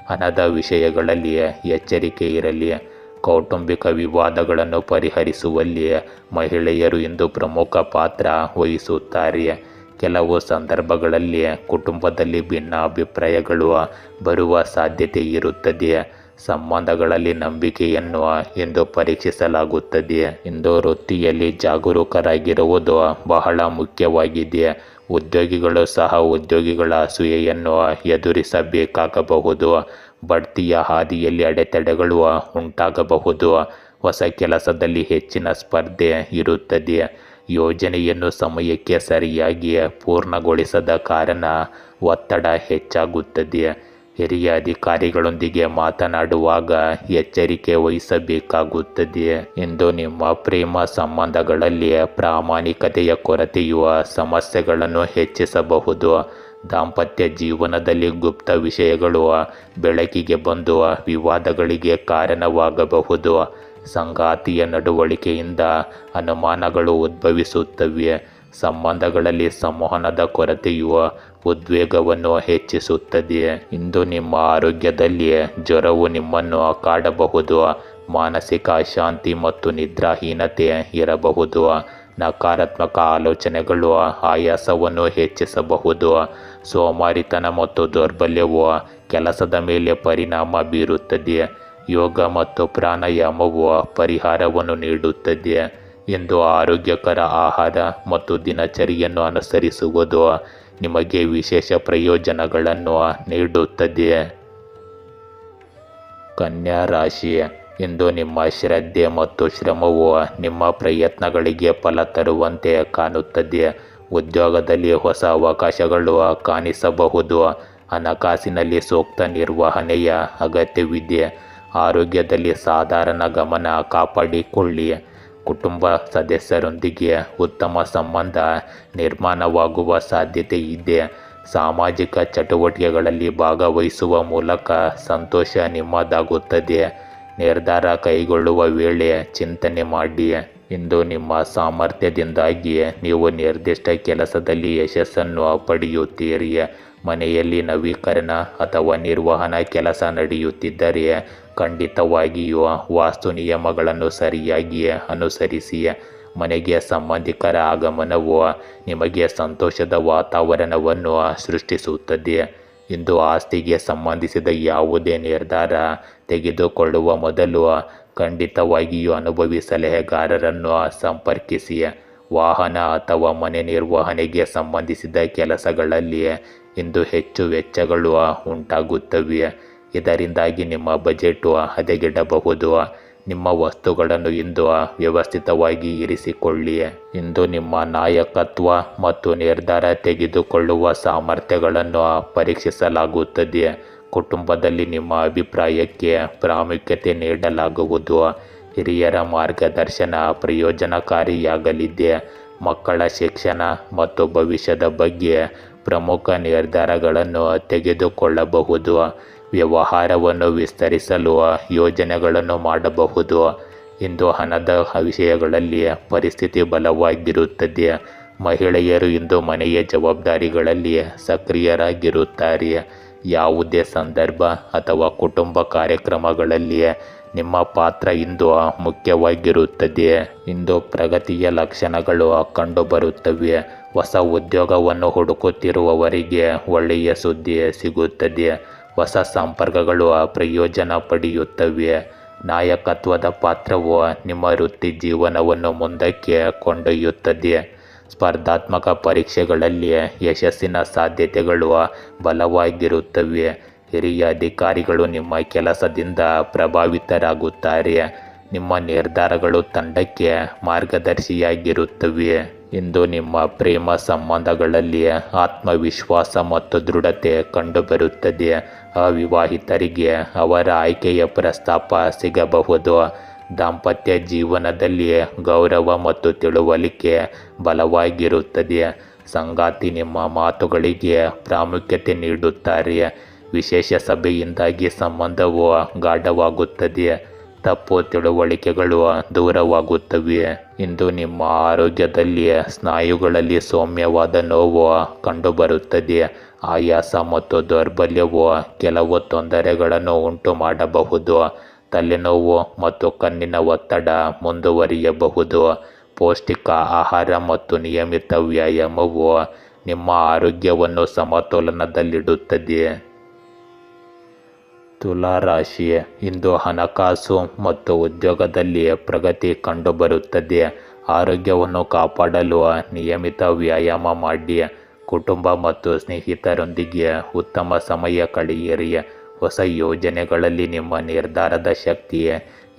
ಹಣದ ವಿಷಯಗಳಲ್ಲಿ ಎಚ್ಚರಿಕೆ ಇರಲಿ. ಕೌಟುಂಬಿಕ ವಿವಾದಗಳನ್ನು ಪರಿಹರಿಸುವಲ್ಲಿ ಮಹಿಳೆಯರು ಇಂದು ಪ್ರಮುಖ ಪಾತ್ರ ವಹಿಸುತ್ತಾರೆ. ಕೆಲವು ಸಂದರ್ಭಗಳಲ್ಲಿ ಕುಟುಂಬದಲ್ಲಿ ಭಿನ್ನ ಅಭಿಪ್ರಾಯಗಳು ಬರುವ ಸಾಧ್ಯತೆ ಇರುತ್ತದೆ. ಸಂಬಂಧಗಳಲ್ಲಿ ನಂಬಿಕೆಯನ್ನು ಎಂದು ಪರೀಕ್ಷಿಸಲಾಗುತ್ತದೆ. ಇಂದು ವೃತ್ತಿಯಲ್ಲಿ ಜಾಗರೂಕರಾಗಿರುವುದು ಬಹಳ ಮುಖ್ಯವಾಗಿದೆ. ಉದ್ಯೋಗಿಗಳು ಸಹ ಉದ್ಯೋಗಿಗಳ ಅಸೂಯೆಯನ್ನು ಎದುರಿಸಬೇಕಾಗಬಹುದು. ಬಡ್ತಿಯ ಹಾದಿಯಲ್ಲಿ ಅಡೆತಡೆಗಳು ಉಂಟಾಗಬಹುದು. ಹೊಸ ಕೆಲಸದಲ್ಲಿ ಹೆಚ್ಚಿನ ಸ್ಪರ್ಧೆ ಇರುತ್ತದೆ. ಯೋಜನೆಯನ್ನು ಸಮಯಕ್ಕೆ ಸರಿಯಾಗಿ ಪೂರ್ಣಗೊಳಿಸದ ಕಾರಣ ಒತ್ತಡ ಹೆಚ್ಚಾಗುತ್ತದೆ. ಹಿರಿಯ ಅಧಿಕಾರಿಗಳೊಂದಿಗೆ ಮಾತನಾಡುವಾಗ ಎಚ್ಚರಿಕೆ ವಹಿಸಬೇಕಾಗುತ್ತದೆ. ಇಂದು ನಿಮ್ಮ ಪ್ರೇಮ ಸಂಬಂಧಗಳಲ್ಲಿ ಪ್ರಾಮಾಣಿಕತೆಯ ಕೊರತೆಯು ಸಮಸ್ಯೆಗಳನ್ನು ಹೆಚ್ಚಿಸಬಹುದು. ದಾಂಪತ್ಯ ಜೀವನದಲ್ಲಿ ಗುಪ್ತ ವಿಷಯಗಳು ಬೆಳಕಿಗೆ ಬಂದು ವಿವಾದಗಳಿಗೆ ಕಾರಣವಾಗಬಹುದು. ಸಂಗಾತಿಯ ನಡವಳಿಕೆಯಿಂದ ಅನುಮಾನಗಳು ಉದ್ಭವಿಸುತ್ತವೆ. ಸಂಬಂಧಗಳಲ್ಲಿ ಸಂವಹನದ ಕೊರತೆಯು ಉದ್ವೇಗವನ್ನು ಹೆಚ್ಚಿಸುತ್ತದೆ. ಇಂದು ನಿಮ್ಮ ಆರೋಗ್ಯದಲ್ಲಿ ಜ್ವರವು ನಿಮ್ಮನ್ನು ಕಾಡಬಹುದು. ಮಾನಸಿಕ ಅಶಾಂತಿ ಮತ್ತು ನಿದ್ರಾಹೀನತೆ ಇರಬಹುದು. ನಕಾರಾತ್ಮಕ ಆಲೋಚನೆಗಳು ಆಯಾಸವನ್ನು ಹೆಚ್ಚಿಸಬಹುದು. ಸೋಮಾರಿತನ ಮತ್ತು ದೌರ್ಬಲ್ಯವು ಕೆಲಸದ ಮೇಲೆ ಪರಿಣಾಮ ಬೀರುತ್ತದೆ. ಯೋಗ ಮತ್ತು ಪ್ರಾಣಾಯಾಮವು ಪರಿಹಾರವನ್ನು ನೀಡುತ್ತದೆ. ಇಂದು ಆರೋಗ್ಯಕರ ಆಹಾರ ಮತ್ತು ದಿನಚರಿಯನ್ನು ಅನುಸರಿಸುವುದು ನಿಮಗೆ ವಿಶೇಷ ಪ್ರಯೋಜನಗಳನ್ನು ನೀಡುತ್ತದೆ. ಕನ್ಯಾ ರಾಶಿ, ಇಂದು ನಿಮ್ಮ ಶ್ರದ್ಧೆ ಮತ್ತು ಶ್ರಮವು ನಿಮ್ಮ ಪ್ರಯತ್ನಗಳಿಗೆ ಫಲ ತರುವಂತೆ ಕಾಣುತ್ತದೆ. ಉದ್ಯೋಗದಲ್ಲಿ ಹೊಸ ಅವಕಾಶಗಳು ಕಾಣಿಸಬಹುದು. ಹಣಕಾಸಿನಲ್ಲಿ ಸೂಕ್ತ ನಿರ್ವಹಣೆಯ ಅಗತ್ಯವಿದೆ. ಆರೋಗ್ಯದಲ್ಲಿ ಸಾಧಾರಣ ಗಮನ ಕಾಪಾಡಿಕೊಳ್ಳಿ. ಕುಟುಂಬ ಸದಸ್ಯರೊಂದಿಗೆ ಉತ್ತಮ ಸಂಬಂಧ ನಿರ್ಮಾಣವಾಗುವ ಸಾಧ್ಯತೆ ಇದೆ. ಸಾಮಾಜಿಕ ಚಟುವಟಿಕೆಗಳಲ್ಲಿ ಭಾಗವಹಿಸುವ ಮೂಲಕ ಸಂತೋಷ ನಿಮ್ಮದಾಗುತ್ತದೆ. ನಿರ್ಧಾರ ಕೈಗೊಳ್ಳುವ ವೇಳೆ ಚಿಂತನೆ ಮಾಡಿ. ಇಂದು ನಿಮ್ಮ ಸಾಮರ್ಥ್ಯದಿಂದಾಗಿ ನೀವು ನಿರ್ದಿಷ್ಟ ಕೆಲಸದಲ್ಲಿ ಯಶಸ್ಸನ್ನು ಪಡೆಯುತ್ತೀರಿ. ಮನೆಯಲ್ಲಿ ನವೀಕರಣ ಅಥವಾ ನಿರ್ವಹಣಾ ಕೆಲಸ ನಡೆಯುತ್ತಿದ್ದರೆ ಖಂಡಿತವಾಗಿಯೂ ವಾಸ್ತು ನಿಯಮಗಳನ್ನು ಸರಿಯಾಗಿ ಅನುಸರಿಸಿ. ಮನೆಗೆ ಸಂಬಂಧಿಕರ ಆಗಮನವು ನಿಮಗೆ ಸಂತೋಷದ ವಾತಾವರಣವನ್ನು ಸೃಷ್ಟಿಸುತ್ತದೆ. ಇಂದು ಆಸ್ತಿಗೆ ಸಂಬಂಧಿಸಿದ ಯಾವುದೇ ನಿರ್ಧಾರ ತೆಗೆದುಕೊಳ್ಳುವ ಮೊದಲು ಖಂಡಿತವಾಗಿಯೂ ಅನುಭವಿ ಸಲಹೆಗಾರರನ್ನು ಸಂಪರ್ಕಿಸಿ. ವಾಹನ ಅಥವಾ ಮನೆ ನಿರ್ವಹಣೆಗೆ ಸಂಬಂಧಿಸಿದ ಕೆಲಸಗಳಲ್ಲಿ ಇಂದು ಹೆಚ್ಚು ವೆಚ್ಚಗಳು ಉಂಟಾಗುತ್ತವೆ. ಇದರಿಂದಾಗಿ ನಿಮ್ಮ ಬಜೆಟ್ ಹದಗೆಡಬಹುದು. ನಿಮ್ಮ ವಸ್ತುಗಳನ್ನು ಇಂದು ವ್ಯವಸ್ಥಿತವಾಗಿ ಇರಿಸಿಕೊಳ್ಳಿ. ಇಂದು ನಿಮ್ಮ ನಾಯಕತ್ವ ಮತ್ತು ನಿರ್ಧಾರ ತೆಗೆದುಕೊಳ್ಳುವ ಸಾಮರ್ಥ್ಯಗಳನ್ನು ಪರೀಕ್ಷಿಸಲಾಗುತ್ತದೆ. ಕುಟುಂಬದಲ್ಲಿ ನಿಮ್ಮ ಅಭಿಪ್ರಾಯಕ್ಕೆ ಪ್ರಾಮುಖ್ಯತೆ ನೀಡಲಾಗುವುದು. ಹಿರಿಯರ ಮಾರ್ಗದರ್ಶನ ಪ್ರಯೋಜನಕಾರಿಯಾಗಲಿದೆ. ಮಕ್ಕಳ ಶಿಕ್ಷಣ ಮತ್ತು ಭವಿಷ್ಯದ ಬಗ್ಗೆ ಪ್ರಮುಖ ನಿರ್ಧಾರಗಳನ್ನು ತೆಗೆದುಕೊಳ್ಳಬಹುದು. ವ್ಯವಹಾರವನ್ನು ವಿಸ್ತರಿಸಲು ಯೋಜನೆಗಳನ್ನು ಮಾಡಬಹುದು. ಇಂದು ಹಣದ ವಿಷಯಗಳಲ್ಲಿ ಪರಿಸ್ಥಿತಿ ಬಲವಾಗಿರುತ್ತದೆ. ಮಹಿಳೆಯರು ಇಂದು ಮನೆಯ ಜವಾಬ್ದಾರಿಗಳಲ್ಲಿ ಸಕ್ರಿಯರಾಗಿರುತ್ತಾರೆ. ಯಾವುದೇ ಸಂದರ್ಭ ಅಥವಾ ಕುಟುಂಬ ಕಾರ್ಯಕ್ರಮಗಳಲ್ಲಿ ನಿಮ್ಮ ಪಾತ್ರ ಇಂದು ಮುಖ್ಯವಾಗಿರುತ್ತದೆ. ಇಂದು ಪ್ರಗತಿಯ ಲಕ್ಷಣಗಳು ಕಂಡುಬರುತ್ತವೆ. ಹೊಸ ಉದ್ಯೋಗವನ್ನು ಹುಡುಕುತ್ತಿರುವವರಿಗೆ ಒಳ್ಳೆಯ ಸುದ್ದಿ ಸಿಗುತ್ತದೆ. ಹೊಸ ಸಂಪರ್ಕಗಳು ಪ್ರಯೋಜನ ಪಡೆಯುತ್ತವೆ. ನಾಯಕತ್ವದ ಪಾತ್ರವು ನಿಮ್ಮ ವೃತ್ತಿ ಜೀವನವನ್ನು ಮುಂದಕ್ಕೆ ಕೊಂಡೊಯ್ಯುತ್ತದೆ. ಸ್ಪರ್ಧಾತ್ಮಕ ಪರೀಕ್ಷೆಗಳಲ್ಲಿ ಯಶಸ್ಸಿನ ಸಾಧ್ಯತೆಗಳು ಬಲವಾಗಿರುತ್ತವೆ. ಹಿರಿಯ ಅಧಿಕಾರಿಗಳು ನಿಮ್ಮ ಕೆಲಸದಿಂದ ಪ್ರಭಾವಿತರಾಗುತ್ತಾರೆ. ನಿಮ್ಮ ನಿರ್ಧಾರಗಳು ತಂಡಕ್ಕೆ ಮಾರ್ಗದರ್ಶಿಯಾಗಿರುತ್ತವೆ. ಇಂದು ನಿಮ್ಮ ಪ್ರೇಮ ಸಂಬಂಧಗಳಲ್ಲಿ ಆತ್ಮವಿಶ್ವಾಸ ಮತ್ತು ದೃಢತೆ ಕಂಡುಬರುತ್ತದೆ. ಅವಿವಾಹಿತರಿಗೆ ಅವರ ಆಯ್ಕೆಯ ಪ್ರಸ್ತಾಪ ಸಿಗಬಹುದು. ದಾಂಪತ್ಯ ಜೀವನದಲ್ಲಿ ಗೌರವ ಮತ್ತು ತಿಳುವಳಿಕೆ ಬಲವಾಗಿರುತ್ತದೆ. ಸಂಗಾತಿ ನಿಮ್ಮ ಮಾತುಗಳಿಗೆ ಪ್ರಾಮುಖ್ಯತೆ ನೀಡುತ್ತಾರೆ. ವಿಶೇಷ ಸಭೆಯಿಂದಾಗಿ ಸಂಬಂಧವು ಗಾಢವಾಗುತ್ತದೆ. ತಪ್ಪು ತಿಳುವಳಿಕೆಗಳು ದೂರವಾಗುತ್ತವೆ. ಇಂದು ನಿಮ್ಮ ಆರೋಗ್ಯದಲ್ಲಿ ಸ್ನಾಯುಗಳಲ್ಲಿ ಸೌಮ್ಯವಾದ ನೋವು ಕಂಡುಬರುತ್ತದೆ. ಆಯಾಸ ಮತ್ತು ದೌರ್ಬಲ್ಯವು ಕೆಲವು ತೊಂದರೆಗಳನ್ನು ಉಂಟು ಮಾಡಬಹುದು. ತಲೆನೋವು ಮತ್ತು ಕಣ್ಣಿನ ಒತ್ತಡ ಮುಂದುವರಿಯಬಹುದು. ಪೌಷ್ಟಿಕ ಆಹಾರ ಮತ್ತು ನಿಯಮಿತ ವ್ಯಾಯಾಮವು ನಿಮ್ಮ ಆರೋಗ್ಯವನ್ನು ಸಮತೋಲನದಲ್ಲಿಡುತ್ತದೆ. ತುಲಾ ರಾಶಿ, ಇಂದು ಹಣಕಾಸು ಮತ್ತು ಉದ್ಯೋಗದಲ್ಲಿ ಪ್ರಗತಿ ಕಂಡುಬರುತ್ತದೆ. ಆರೋಗ್ಯವನ್ನು ಕಾಪಾಡಲು ನಿಯಮಿತ ವ್ಯಾಯಾಮ ಮಾಡಿ. ಕುಟುಂಬ ಮತ್ತು ಸ್ನೇಹಿತರೊಂದಿಗೆ ಉತ್ತಮ ಸಮಯ ಕಳೆಯಿರಿ. ಹೊಸ ಯೋಜನೆಗಳಲ್ಲಿ ನಿಮ್ಮ ನಿರ್ಧಾರದ ಶಕ್ತಿ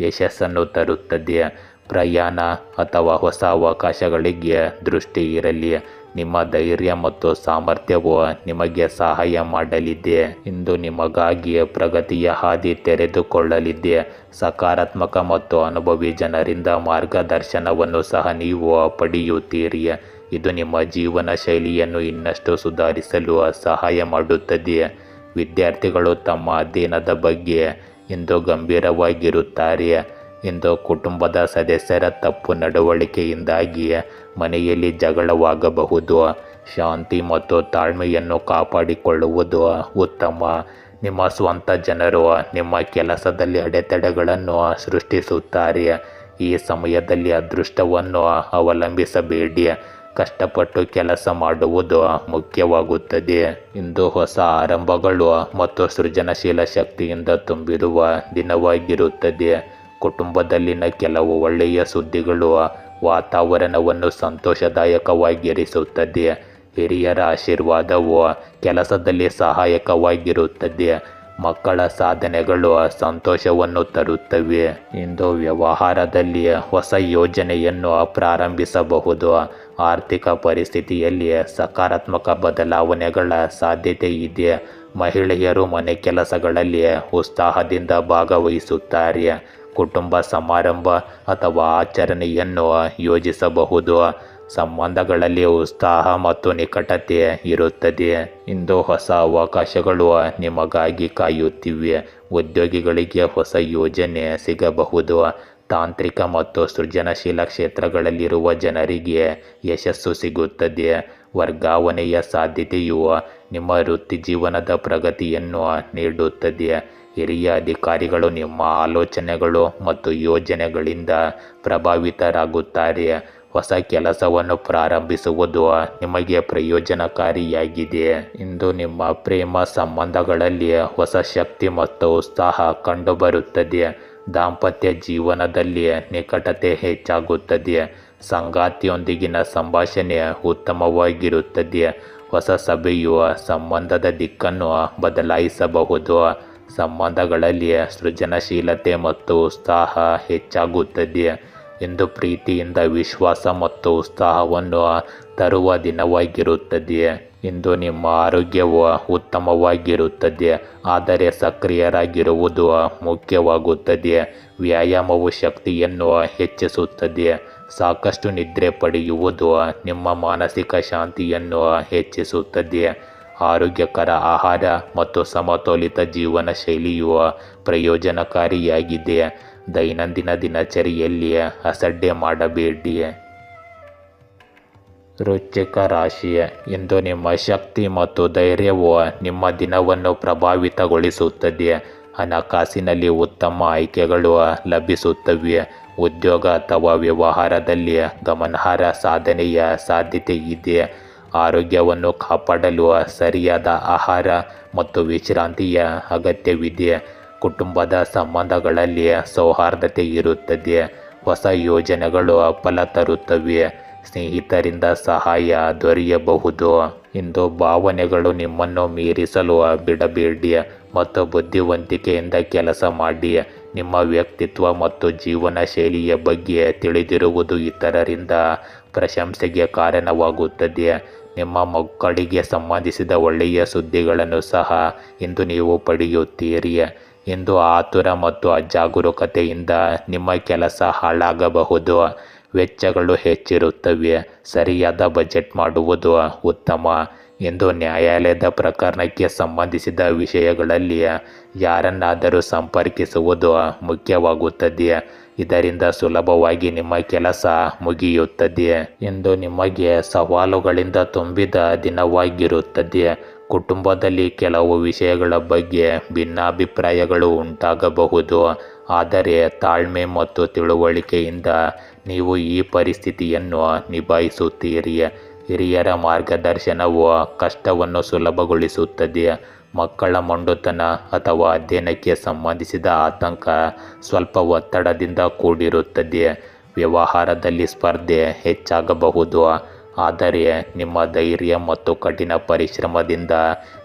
ಯಶಸ್ಸನ್ನು ತರುತ್ತದೆ. ಪ್ರಯಾಣ ಅಥವಾ ಹೊಸ ಅವಕಾಶಗಳಿಗೆ ದೃಷ್ಟಿ ಇರಲಿ. ನಿಮ್ಮ ಧೈರ್ಯ ಮತ್ತು ಸಾಮರ್ಥ್ಯವು ನಿಮಗೆ ಸಹಾಯ ಮಾಡಲಿದೆ. ಇಂದು ನಿಮಗಾಗಿ ಪ್ರಗತಿಯ ಹಾದಿ ತೆರೆದುಕೊಳ್ಳಲಿದೆ. ಸಕಾರಾತ್ಮಕ ಮತ್ತು ಅನುಭವಿ ಜನರಿಂದ ಮಾರ್ಗದರ್ಶನವನ್ನು ಸಹ ನೀವು ಪಡೆಯುತ್ತೀರಿ. ಇದು ನಿಮ್ಮ ಜೀವನ ಶೈಲಿಯನ್ನು ಇನ್ನಷ್ಟು ಸುಧಾರಿಸಲು ಸಹಾಯ ಮಾಡುತ್ತದೆ. ವಿದ್ಯಾರ್ಥಿಗಳು ತಮ್ಮ ಅಧ್ಯಯನದ ಬಗ್ಗೆ ಇಂದು ಗಂಭೀರವಾಗಿರುತ್ತಾರೆ. ಇಂದು ಕುಟುಂಬದ ಸದಸ್ಯರ ತಪ್ಪು ನಡವಳಿಕೆಯಿಂದಾಗಿ ಮನೆಯಲ್ಲಿ ಜಗಳವಾಗಬಹುದು. ಶಾಂತಿ ಮತ್ತು ತಾಳ್ಮೆಯನ್ನು ಕಾಪಾಡಿಕೊಳ್ಳುವುದು ಉತ್ತಮ. ನಿಮ್ಮ ಸ್ವಂತ ಜನರು ನಿಮ್ಮ ಕೆಲಸದಲ್ಲಿ ಅಡೆತಡೆಗಳನ್ನು ಸೃಷ್ಟಿಸುತ್ತಾರೆ. ಈ ಸಮಯದಲ್ಲಿ ಅದೃಷ್ಟವನ್ನು ಅವಲಂಬಿಸಬೇಡಿ. ಕಷ್ಟಪಟ್ಟು ಕೆಲಸ ಮಾಡುವುದು ಮುಖ್ಯವಾಗುತ್ತದೆ. ಇಂದು ಹೊಸ ಆರಂಭಗಳು ಮತ್ತು ಸೃಜನಶೀಲ ಶಕ್ತಿಯಿಂದ ತುಂಬಿರುವ ದಿನವಾಗಿರುತ್ತದೆ. ಕುಟುಂಬದಲ್ಲಿನ ಕೆಲವು ಒಳ್ಳೆಯ ಸುದ್ದಿಗಳು ವಾತಾವರಣವನ್ನು ಸಂತೋಷದಾಯಕವಾಗಿರಿಸುತ್ತದೆ. ಹಿರಿಯರ ಆಶೀರ್ವಾದವು ಕೆಲಸದಲ್ಲಿ ಸಹಾಯಕವಾಗಿರುತ್ತದೆ. ಮಕ್ಕಳ ಸಾಧನೆಗಳು ಸಂತೋಷವನ್ನು ತರುತ್ತವೆ. ಇಂದು ವ್ಯವಹಾರದಲ್ಲಿ ಹೊಸ ಯೋಜನೆಯನ್ನು ಪ್ರಾರಂಭಿಸಬಹುದು. ಆರ್ಥಿಕ ಪರಿಸ್ಥಿತಿಯಲ್ಲಿ ಸಕಾರಾತ್ಮಕ ಬದಲಾವಣೆಗಳ ಸಾಧ್ಯತೆ ಇದೆ. ಮಹಿಳೆಯರು ಮನೆ ಕೆಲಸಗಳಲ್ಲಿ ಉತ್ಸಾಹದಿಂದ ಭಾಗವಹಿಸುತ್ತಾರೆ. ಕುಟುಂಬ ಸಮಾರಂಭ ಅಥವಾ ಆಚರಣೆಯನ್ನು ಯೋಜಿಸಬಹುದು. ಸಂಬಂಧಗಳಲ್ಲಿ ಉತ್ಸಾಹ ಮತ್ತು ನಿಕಟತೆ ಇರುತ್ತದೆ. ಇಂದು ಹೊಸ ಅವಕಾಶಗಳು ನಿಮಗಾಗಿ ಕಾಯುತ್ತಿವೆ. ಉದ್ಯೋಗಿಗಳಿಗೆ ಹೊಸ ಯೋಜನೆ ಸಿಗಬಹುದು. ತಾಂತ್ರಿಕ ಮತ್ತು ಸೃಜನಶೀಲ ಕ್ಷೇತ್ರಗಳಲ್ಲಿರುವ ಜನರಿಗೆ ಯಶಸ್ಸು ಸಿಗುತ್ತದೆ. ವರ್ಗಾವಣೆಯ ಸಾಧ್ಯತೆಯು ನಿಮ್ಮ ವೃತ್ತಿಜೀವನದ ಪ್ರಗತಿಯನ್ನು ನೀಡುತ್ತದೆ. ಹಿರಿಯ ಅಧಿಕಾರಿಗಳು ನಿಮ್ಮ ಆಲೋಚನೆಗಳು ಮತ್ತು ಯೋಜನೆಗಳಿಂದ ಪ್ರಭಾವಿತರಾಗುತ್ತಾರೆ. ಹೊಸ ಕೆಲಸವನ್ನು ಪ್ರಾರಂಭಿಸುವುದು ನಿಮಗೆ ಪ್ರಯೋಜನಕಾರಿಯಾಗಿದೆ. ಇಂದು ನಿಮ್ಮ ಪ್ರೇಮ ಸಂಬಂಧಗಳಲ್ಲಿ ಹೊಸ ಶಕ್ತಿ ಮತ್ತು ಉತ್ಸಾಹ ಕಂಡುಬರುತ್ತದೆ. ದಾಂಪತ್ಯ ಜೀವನದಲ್ಲಿ ನಿಕಟತೆ ಹೆಚ್ಚಾಗುತ್ತದೆ. ಸಂಗಾತಿಯೊಂದಿಗಿನ ಸಂಭಾಷಣೆ ಉತ್ತಮವಾಗಿರುತ್ತದೆ. ಹೊಸ ಸಭೆಯು ಸಂಬಂಧದ ದಿಕ್ಕನ್ನು ಬದಲಾಯಿಸಬಹುದು. ಸಂಬಂಧಗಳಲ್ಲಿ ಸೃಜನಶೀಲತೆ ಮತ್ತು ಉತ್ಸಾಹ ಹೆಚ್ಚಾಗುತ್ತದೆ. ಇಂದು ಪ್ರೀತಿಯಿಂದ ವಿಶ್ವಾಸ ಮತ್ತು ಉತ್ಸಾಹವನ್ನು ತರುವ ದಿನವಾಗಿರುತ್ತದೆ. ಇಂದು ನಿಮ್ಮ ಆರೋಗ್ಯವು ಉತ್ತಮವಾಗಿರುತ್ತದೆ, ಆದರೆ ಸಕ್ರಿಯರಾಗಿರುವುದು ಮುಖ್ಯವಾಗುತ್ತದೆ. ವ್ಯಾಯಾಮವು ಶಕ್ತಿಯನ್ನು ಹೆಚ್ಚಿಸುತ್ತದೆ. ಸಾಕಷ್ಟು ನಿದ್ರೆ ಪಡೆಯುವುದು ನಿಮ್ಮ ಮಾನಸಿಕ ಶಾಂತಿಯನ್ನು ಹೆಚ್ಚಿಸುತ್ತದೆ. ಆರೋಗ್ಯಕರ ಆಹಾರ ಮತ್ತು ಸಮತೋಲಿತ ಜೀವನ ಶೈಲಿಯು ಪ್ರಯೋಜನಕಾರಿಯಾಗಿದೆ. ದೈನಂದಿನ ದಿನಚರಿಯಲ್ಲಿ ಅಸಡ್ಡೆ ಮಾಡಬೇಡಿ. ವೃಶ್ಚಿಕ ರಾಶಿ, ಇಂದು ನಿಮ್ಮ ಶಕ್ತಿ ಮತ್ತು ಧೈರ್ಯವು ನಿಮ್ಮ ದಿನವನ್ನು ಪ್ರಭಾವಿತಗೊಳಿಸುತ್ತದೆ. ಹಣಕಾಸಿನಲ್ಲಿ ಉತ್ತಮ ಆಯ್ಕೆಗಳು ಲಭಿಸುತ್ತವೆ. ಉದ್ಯೋಗ ಅಥವಾ ವ್ಯವಹಾರದಲ್ಲಿ ಗಮನಾರ್ಹ ಸಾಧನೆಯ ಸಾಧ್ಯತೆ ಇದೆ. ಆರೋಗ್ಯವನ್ನು ಕಾಪಾಡಲು ಸರಿಯಾದ ಆಹಾರ ಮತ್ತು ವಿಶ್ರಾಂತಿಯ ಅಗತ್ಯವಿದೆ. ಕುಟುಂಬದ ಸಂಬಂಧಗಳಲ್ಲಿ ಸೌಹಾರ್ದತೆ ಇರುತ್ತದೆ. ಹೊಸ ಯೋಜನೆಗಳು ಫಲ ತರುತ್ತವೆ. ಸ್ನೇಹಿತರಿಂದ ಸಹಾಯ ದೊರೆಯಬಹುದು. ಇಂದು ಭಾವನೆಗಳು ನಿಮ್ಮನ್ನು ಮೀರಿಸಲು ಬಿಡಬೇಡಿ ಮತ್ತು ಬುದ್ಧಿವಂತಿಕೆಯಿಂದ ಕೆಲಸ ಮಾಡಿ. ನಿಮ್ಮ ವ್ಯಕ್ತಿತ್ವ ಮತ್ತು ಜೀವನ ಶೈಲಿಯ ಬಗ್ಗೆ ತಿಳಿದಿರುವುದು ಇತರರಿಂದ ಪ್ರಶಂಸೆಗೆ ಕಾರಣವಾಗುತ್ತದೆ. ನಿಮ್ಮ ಮಕ್ಕಳಿಗೆ ಸಂಬಂಧಿಸಿದ ಒಳ್ಳೆಯ ಸುದ್ದಿಗಳನ್ನು ಸಹ ಇಂದು ನೀವು ಪಡೆಯುತ್ತೀರಿ. ಇಂದು ಆತುರ ಮತ್ತು ಅಜಾಗರೂಕತೆಯಿಂದ ನಿಮ್ಮ ಕೆಲಸ ಹಾಳಾಗಬಹುದು. ವೆಚ್ಚಗಳು ಹೆಚ್ಚಿರುತ್ತವೆ. ಸರಿಯಾದ ಬಜೆಟ್ ಮಾಡುವುದು ಉತ್ತಮ. ಇಂದು ನ್ಯಾಯಾಲಯದ ಪ್ರಕರಣಕ್ಕೆ ಸಂಬಂಧಿಸಿದ ವಿಷಯಗಳಲ್ಲಿ ಯಾರನ್ನಾದರೂ ಸಂಪರ್ಕಿಸುವುದು ಮುಖ್ಯವಾಗುತ್ತದೆ. ಇದರಿಂದ ಸುಲಭವಾಗಿ ನಿಮ್ಮ ಕೆಲಸ ಮುಗಿಯುತ್ತದೆ. ಇಂದು ನಿಮಗೆ ಸವಾಲುಗಳಿಂದ ತುಂಬಿದ ದಿನವಾಗಿರುತ್ತದೆ. ಕುಟುಂಬದಲ್ಲಿ ಕೆಲವು ವಿಷಯಗಳ ಬಗ್ಗೆ ಭಿನ್ನಾಭಿಪ್ರಾಯಗಳು ಉಂಟಾಗಬಹುದು. ಆದರೆ ತಾಳ್ಮೆ ಮತ್ತು ತಿಳುವಳಿಕೆಯಿಂದ ನೀವು ಈ ಪರಿಸ್ಥಿತಿಯನ್ನು ನಿಭಾಯಿಸುತ್ತೀರಿ. ಹಿರಿಯರ ಮಾರ್ಗದರ್ಶನವು ಕಷ್ಟವನ್ನು ಸುಲಭಗೊಳಿಸುತ್ತದೆ. ಮಕ್ಕಳ ಮೊಂಡುತನ ಅಥವಾ ಅಧ್ಯಯನಕ್ಕೆ ಸಂಬಂಧಿಸಿದ ಆತಂಕ ಸ್ವಲ್ಪ ಒತ್ತಡದಿಂದ ಕೂಡಿರುತ್ತದೆ. ವ್ಯವಹಾರದಲ್ಲಿ ಸ್ಪರ್ಧೆ ಹೆಚ್ಚಾಗಬಹುದು. ಆದರೆ ನಿಮ್ಮ ಧೈರ್ಯ ಮತ್ತು ಕಠಿಣ ಪರಿಶ್ರಮದಿಂದ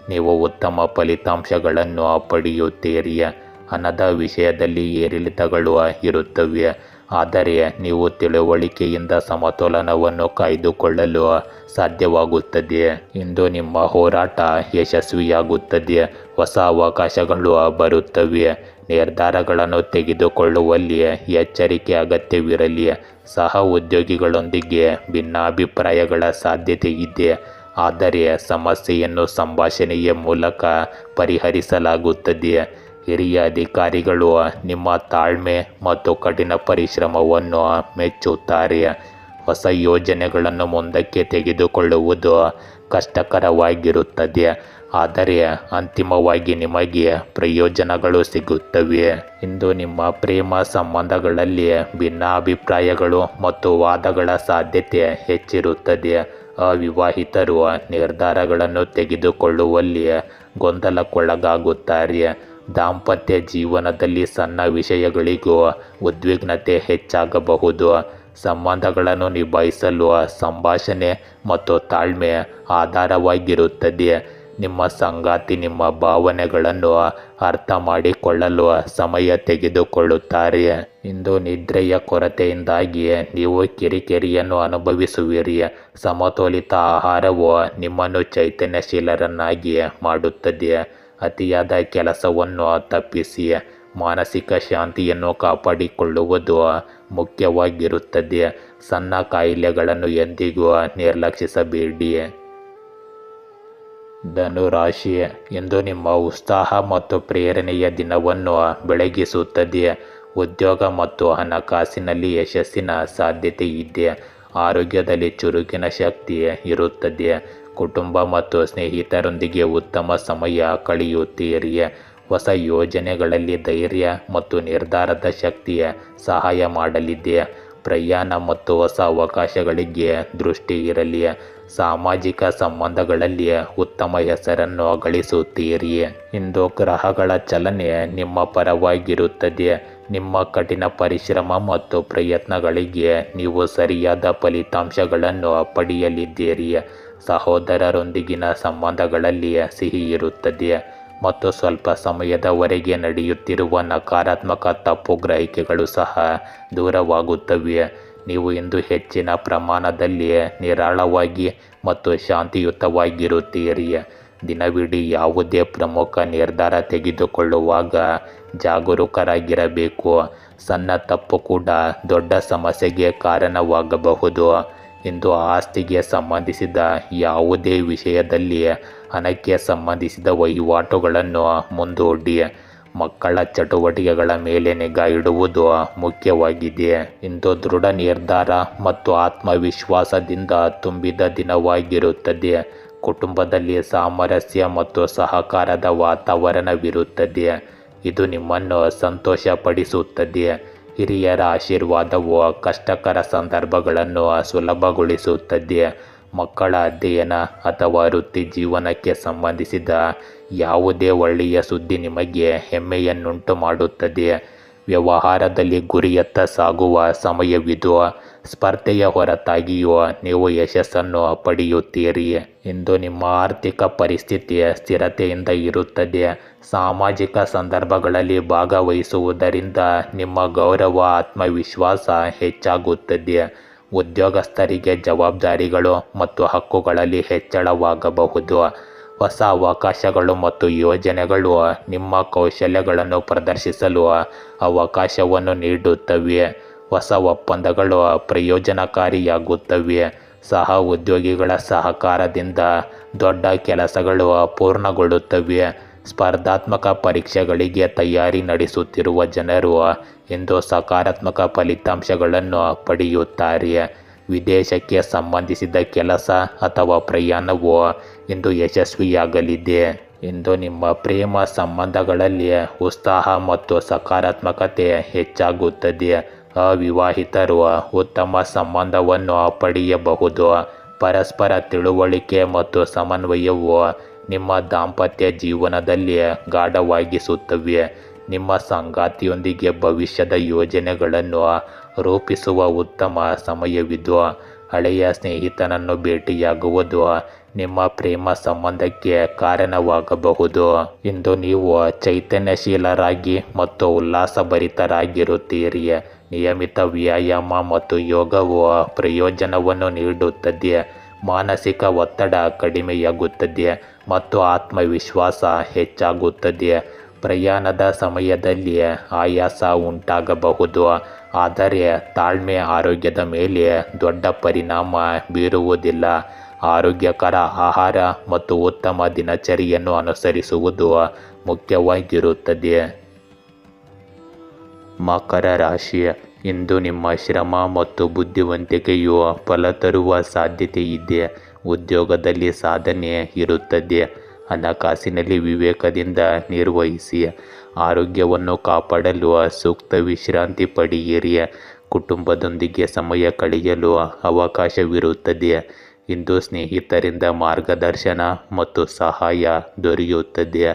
ನೀವು ಉತ್ತಮ ಫಲಿತಾಂಶಗಳನ್ನು ಪಡೆಯುತ್ತೀರಿ. ಹಣದ ವಿಷಯದಲ್ಲಿ ಏರಿಳಿತಗಳು ಇರುತ್ತವೆ. ಆದರೆ ನೀವು ತಿಳುವಳಿಕೆಯಿಂದ ಸಮತೋಲನವನ್ನು ಕಾಯ್ದುಕೊಳ್ಳಲು ಸಾಧ್ಯವಾಗುತ್ತದೆ. ಇಂದು ನಿಮ್ಮ ಹೋರಾಟ ಯಶಸ್ವಿಯಾಗುತ್ತದೆ. ಹೊಸ ಅವಕಾಶಗಳು ಬರುತ್ತವೆ. ನಿರ್ಧಾರಗಳನ್ನು ತೆಗೆದುಕೊಳ್ಳುವಲ್ಲಿ ಎಚ್ಚರಿಕೆ ಅಗತ್ಯವಿರಲಿ. ಸಹ ಉದ್ಯೋಗಿಗಳೊಂದಿಗೆ ಭಿನ್ನಾಭಿಪ್ರಾಯಗಳ ಸಾಧ್ಯತೆ ಇದೆ. ಆದರೆ ಸಮಸ್ಯೆಯನ್ನು ಸಂಭಾಷಣೆಯ ಮೂಲಕ ಪರಿಹರಿಸಲಾಗುತ್ತದೆ. ಹಿರಿಯ ಅಧಿಕಾರಿಗಳು ನಿಮ್ಮ ತಾಳ್ಮೆ ಮತ್ತು ಕಠಿಣ ಪರಿಶ್ರಮವನ್ನು ಮೆಚ್ಚುತ್ತಾರೆ. ಹೊಸ ಯೋಜನೆಗಳನ್ನು ಮುಂದಕ್ಕೆ ತೆಗೆದುಕೊಳ್ಳುವುದು ಕಷ್ಟಕರವಾಗಿರುತ್ತದೆ. ಆದರೆ ಅಂತಿಮವಾಗಿ ನಿಮಗೆ ಪ್ರಯೋಜನಗಳು ಸಿಗುತ್ತವೆ. ಇಂದು ನಿಮ್ಮ ಪ್ರೇಮ ಸಂಬಂಧಗಳಲ್ಲಿ ಭಿನ್ನಾಭಿಪ್ರಾಯಗಳು ಮತ್ತು ವಾದಗಳ ಸಾಧ್ಯತೆ ಹೆಚ್ಚಿರುತ್ತದೆ. ಅವಿವಾಹಿತರು ನಿರ್ಧಾರಗಳನ್ನು ತೆಗೆದುಕೊಳ್ಳುವಲ್ಲಿ ಗೊಂದಲಕ್ಕೊಳಗಾಗುತ್ತಾರೆ. ದಾಂಪತ್ಯ ಜೀವನದಲ್ಲಿ ಸಣ್ಣ ವಿಷಯಗಳಿಗೂ ಉದ್ವಿಗ್ನತೆ ಹೆಚ್ಚಾಗಬಹುದು. ಸಂಬಂಧಗಳನ್ನು ನಿಭಾಯಿಸಲು ಸಂಭಾಷಣೆ ಮತ್ತು ತಾಳ್ಮೆ ಆಧಾರವಾಗಿರುತ್ತದೆ. ನಿಮ್ಮ ಸಂಗಾತಿ ನಿಮ್ಮ ಭಾವನೆಗಳನ್ನು ಅರ್ಥ ಮಾಡಿಕೊಳ್ಳಲು ಸಮಯ ತೆಗೆದುಕೊಳ್ಳುತ್ತಾರೆ. ಇಂದು ನಿದ್ರೆಯ ಕೊರತೆಯಿಂದಾಗಿ ನೀವು ಕಿರಿಕಿರಿಯನ್ನು ಅನುಭವಿಸುವಿರಿ. ಸಮತೋಲಿತ ಆಹಾರವು ನಿಮ್ಮನ್ನು ಚೈತನ್ಯಶೀಲರನ್ನಾಗಿ ಮಾಡುತ್ತದೆ. ಅತಿಯಾದ ಕೆಲಸವನ್ನು ತಪ್ಪಿಸಿ. ಮಾನಸಿಕ ಶಾಂತಿಯನ್ನು ಕಾಪಾಡಿಕೊಳ್ಳುವುದು ಮುಖ್ಯವಾಗಿರುತ್ತದೆ. ಸಣ್ಣ ಕಾಯಿಲೆಗಳನ್ನು ಎಂದಿಗೂ ನಿರ್ಲಕ್ಷಿಸಬೇಡಿ. ಧನುರಾಶಿ, ಇಂದು ನಿಮ್ಮ ಉತ್ಸಾಹ ಮತ್ತು ಪ್ರೇರಣೆಯ ದಿನವನ್ನು ಬೆಳಗಿಸುತ್ತದೆ. ಉದ್ಯೋಗ ಮತ್ತು ಹಣಕಾಸಿನಲ್ಲಿ ಯಶಸ್ಸಿನ ಸಾಧ್ಯತೆ ಇದೆ. ಆರೋಗ್ಯದಲ್ಲಿ ಚುರುಕಿನ ಶಕ್ತಿ ಇರುತ್ತದೆ. ಕುಟುಂಬ ಮತ್ತು ಸ್ನೇಹಿತರೊಂದಿಗೆ ಉತ್ತಮ ಸಮಯ ಕಳೆಯುತ್ತೀರಿ. ಹೊಸ ಯೋಜನೆಗಳಲ್ಲಿ ಧೈರ್ಯ ಮತ್ತು ನಿರ್ಧಾರದ ಶಕ್ತಿ ಸಹಾಯ ಮಾಡಲಿದೆ. ಪ್ರಯಾಣ ಮತ್ತು ಹೊಸ ಅವಕಾಶಗಳಿಗೆ ದೃಷ್ಟಿ ಇರಲಿ. ಸಾಮಾಜಿಕ ಸಂಬಂಧಗಳಲ್ಲಿ ಉತ್ತಮ ಹೆಸರನ್ನು ಗಳಿಸುತ್ತೀರಿ. ಇಂದು ಗ್ರಹಗಳ ಚಲನೆ ನಿಮ್ಮ ಪರವಾಗಿರುತ್ತದೆ. ನಿಮ್ಮ ಕಠಿಣ ಪರಿಶ್ರಮ ಮತ್ತು ಪ್ರಯತ್ನಗಳಿಗೆ ನೀವು ಸರಿಯಾದ ಫಲಿತಾಂಶಗಳನ್ನು ಪಡೆಯಲಿದ್ದೀರಿ. ಸಹೋದರರೊಂದಿಗಿನ ಸಂಬಂಧಗಳಲ್ಲಿ ಸಿಹಿ ಇರುತ್ತದೆ ಮತ್ತು ಸ್ವಲ್ಪ ಸಮಯದವರೆಗೆ ನಡೆಯುತ್ತಿರುವ ನಕಾರಾತ್ಮಕ ತಪ್ಪು ಗ್ರಹಿಕೆಗಳು ಸಹ ದೂರವಾಗುತ್ತವೆ. ನೀವು ಇಂದು ಹೆಚ್ಚಿನ ಪ್ರಮಾಣದಲ್ಲಿ ನಿರಾಳವಾಗಿ ಮತ್ತು ಶಾಂತಿಯುತವಾಗಿರುತ್ತೀರಿ. ದಿನವಿಡೀ ಯಾವುದೇ ಪ್ರಮುಖ ನಿರ್ಧಾರ ತೆಗೆದುಕೊಳ್ಳುವಾಗ ಜಾಗರೂಕರಾಗಿರಬೇಕು. ಸಣ್ಣ ತಪ್ಪು ಕೂಡ ದೊಡ್ಡ ಸಮಸ್ಯೆಗೆ ಕಾರಣವಾಗಬಹುದು. ಇಂದು ಆಸ್ತಿಗೆ ಸಂಬಂಧಿಸಿದ ಯಾವುದೇ ವಿಷಯದಲ್ಲಿ ಹಣಕ್ಕೆ ಸಂಬಂಧಿಸಿದ ವಹಿವಾಟುಗಳನ್ನು ಮುಂದೂಡಿ. ಮಕ್ಕಳ ಚಟುವಟಿಕೆಗಳ ಮೇಲೆ ನಿಗಾ ಇಡುವುದು ಮುಖ್ಯವಾಗಿದೆ. ಇಂದು ದೃಢ ನಿರ್ಧಾರ ಮತ್ತು ಆತ್ಮವಿಶ್ವಾಸದಿಂದ ತುಂಬಿದ ದಿನವಾಗಿರುತ್ತದೆ. ಕುಟುಂಬದಲ್ಲಿ ಸಾಮರಸ್ಯ ಮತ್ತು ಸಹಕಾರದ ವಾತಾವರಣವಿರುತ್ತದೆ. ಇದು ನಿಮ್ಮನ್ನು ಸಂತೋಷಪಡಿಸುತ್ತದೆ. ಹಿರಿಯರ ಆಶೀರ್ವಾದವು ಕಷ್ಟಕರ ಸಂದರ್ಭಗಳನ್ನು ಸುಲಭಗೊಳಿಸುತ್ತದೆ. ಮಕ್ಕಳ ಅಧ್ಯಯನ ಅಥವಾ ವೃತ್ತಿ ಜೀವನಕ್ಕೆ ಸಂಬಂಧಿಸಿದ ಯಾವುದೇ ಒಳ್ಳೆಯ ಸುದ್ದಿ ನಿಮಗೆ ಹೆಮ್ಮೆಯನ್ನುಂಟು ಮಾಡುತ್ತದೆ. ವ್ಯವಹಾರದಲ್ಲಿ ಗುರಿಯತ್ತ ಸಾಗುವ ಸಮಯವಿದು. ಸ್ಪರ್ಧೆಯ ಹೊರತಾಗಿಯೂ ನೀವು ಯಶಸ್ಸನ್ನು ಪಡೆಯುತ್ತೀರಿ. ಇಂದು ನಿಮ್ಮ ಆರ್ಥಿಕ ಪರಿಸ್ಥಿತಿ ಸ್ಥಿರತೆಯಿಂದ ಇರುತ್ತದೆ. ಸಾಮಾಜಿಕ ಸಂದರ್ಭಗಳಲ್ಲಿ ಭಾಗವಹಿಸುವುದರಿಂದ ನಿಮ್ಮ ಗೌರವ ಆತ್ಮವಿಶ್ವಾಸ ಹೆಚ್ಚಾಗುತ್ತದೆ. ಉದ್ಯೋಗಸ್ಥರಿಗೆ ಜವಾಬ್ದಾರಿಗಳು ಮತ್ತು ಹಕ್ಕುಗಳಲ್ಲಿ ಹೆಚ್ಚಳವಾಗಬಹುದು. ಹೊಸ ಅವಕಾಶಗಳು ಮತ್ತು ಯೋಜನೆಗಳು ನಿಮ್ಮ ಕೌಶಲ್ಯಗಳನ್ನು ಪ್ರದರ್ಶಿಸಲು ಅವಕಾಶವನ್ನು ನೀಡುತ್ತವೆ. ಹೊಸ ಒಪ್ಪಂದಗಳು ಪ್ರಯೋಜನಕಾರಿಯಾಗುತ್ತವೆ. ಸಹ ಉದ್ಯೋಗಿಗಳ ಸಹಕಾರದಿಂದ ದೊಡ್ಡ ಕೆಲಸಗಳು ಪೂರ್ಣಗೊಳ್ಳುತ್ತವೆ. ಸ್ಪರ್ಧಾತ್ಮಕ ಪರೀಕ್ಷೆಗಳಿಗೆ ತಯಾರಿ ನಡೆಸುತ್ತಿರುವ ಜನರು ಇಂದು ಸಕಾರಾತ್ಮಕ ಫಲಿತಾಂಶಗಳನ್ನು ಪಡೆಯುತ್ತಾರೆ. ವಿದೇಶಕ್ಕೆ ಸಂಬಂಧಿಸಿದ ಕೆಲಸ ಅಥವಾ ಪ್ರಯಾಣವು ಇಂದು ಯಶಸ್ವಿಯಾಗಲಿದೆ. ಇಂದು ನಿಮ್ಮ ಪ್ರೇಮ ಸಂಬಂಧಗಳಲ್ಲಿ ಉತ್ಸಾಹ ಮತ್ತು ಸಕಾರಾತ್ಮಕತೆ ಹೆಚ್ಚಾಗುತ್ತದೆ. ಅವಿವಾಹಿತರು ಉತ್ತಮ ಸಂಬಂಧವನ್ನು ಪಡೆಯಬಹುದು. ಪರಸ್ಪರ ತಿಳುವಳಿಕೆ ಮತ್ತು ಸಮನ್ವಯವು ನಿಮ್ಮ ದಾಂಪತ್ಯ ಜೀವನದಲ್ಲಿ ಗಾಢವಾಗಿಸುತ್ತವೆ. ನಿಮ್ಮ ಸಂಗಾತಿಯೊಂದಿಗೆ ಭವಿಷ್ಯದ ಯೋಜನೆಗಳನ್ನು ರೂಪಿಸುವ ಉತ್ತಮ ಸಮಯವಿದು. ಹಳೆಯ ಸ್ನೇಹಿತನನ್ನು ಭೇಟಿಯಾಗುವುದು ನಿಮ್ಮ ಪ್ರೇಮ ಸಂಬಂಧಕ್ಕೆ ಕಾರಣವಾಗಬಹುದು. ಇಂದು ನೀವು ಚೈತನ್ಯಶೀಲರಾಗಿ ಮತ್ತು ಉಲ್ಲಾಸಭರಿತರಾಗಿರುತ್ತೀರಿ. ನಿಯಮಿತ ವ್ಯಾಯಾಮ ಮತ್ತು ಯೋಗವು ಪ್ರಯೋಜನವನ್ನು ನೀಡುತ್ತದೆ. ಮಾನಸಿಕ ಒತ್ತಡ ಕಡಿಮೆಯಾಗುತ್ತದೆ ಮತ್ತು ಆತ್ಮವಿಶ್ವಾಸ ಹೆಚ್ಚಾಗುತ್ತದೆ. ಪ್ರಯಾಣದ ಸಮಯದಲ್ಲಿ ಆಯಾಸ ಉಂಟಾಗಬಹುದು, ಆದರೆ ತಾಳ್ಮೆ ಆರೋಗ್ಯದ ಮೇಲೆ ದೊಡ್ಡ ಪರಿಣಾಮ ಬೀರುವುದಿಲ್ಲ. ಆರೋಗ್ಯಕರ ಆಹಾರ ಮತ್ತು ಉತ್ತಮ ದಿನಚರಿಯನ್ನು ಅನುಸರಿಸುವುದು ಮುಖ್ಯವಾಗಿರುತ್ತದೆ. ಮಕರ ರಾಶಿ. ಇಂದು ನಿಮ್ಮ ಶ್ರಮ ಮತ್ತು ಬುದ್ಧಿವಂತಿಕೆಯು ಫಲ ತರುವ ಸಾಧ್ಯತೆ ಇದೆ. ಉದ್ಯೋಗದಲ್ಲಿ ಸಾಧನೆ ಇರುತ್ತದೆ. ಹಣಕಾಸಿನಲ್ಲಿ ವಿವೇಕದಿಂದ ನಿರ್ವಹಿಸಿ. ಆರೋಗ್ಯವನ್ನು ಕಾಪಾಡಲು ಸೂಕ್ತ ವಿಶ್ರಾಂತಿ ಪಡೆಯಿರಿ. ಕುಟುಂಬದೊಂದಿಗೆ ಸಮಯ ಕಳೆಯಲು ಅವಕಾಶವಿರುತ್ತದೆ. ಇಂದು ಸ್ನೇಹಿತರಿಂದ ಮಾರ್ಗದರ್ಶನ ಮತ್ತು ಸಹಾಯ ದೊರೆಯುತ್ತದೆ.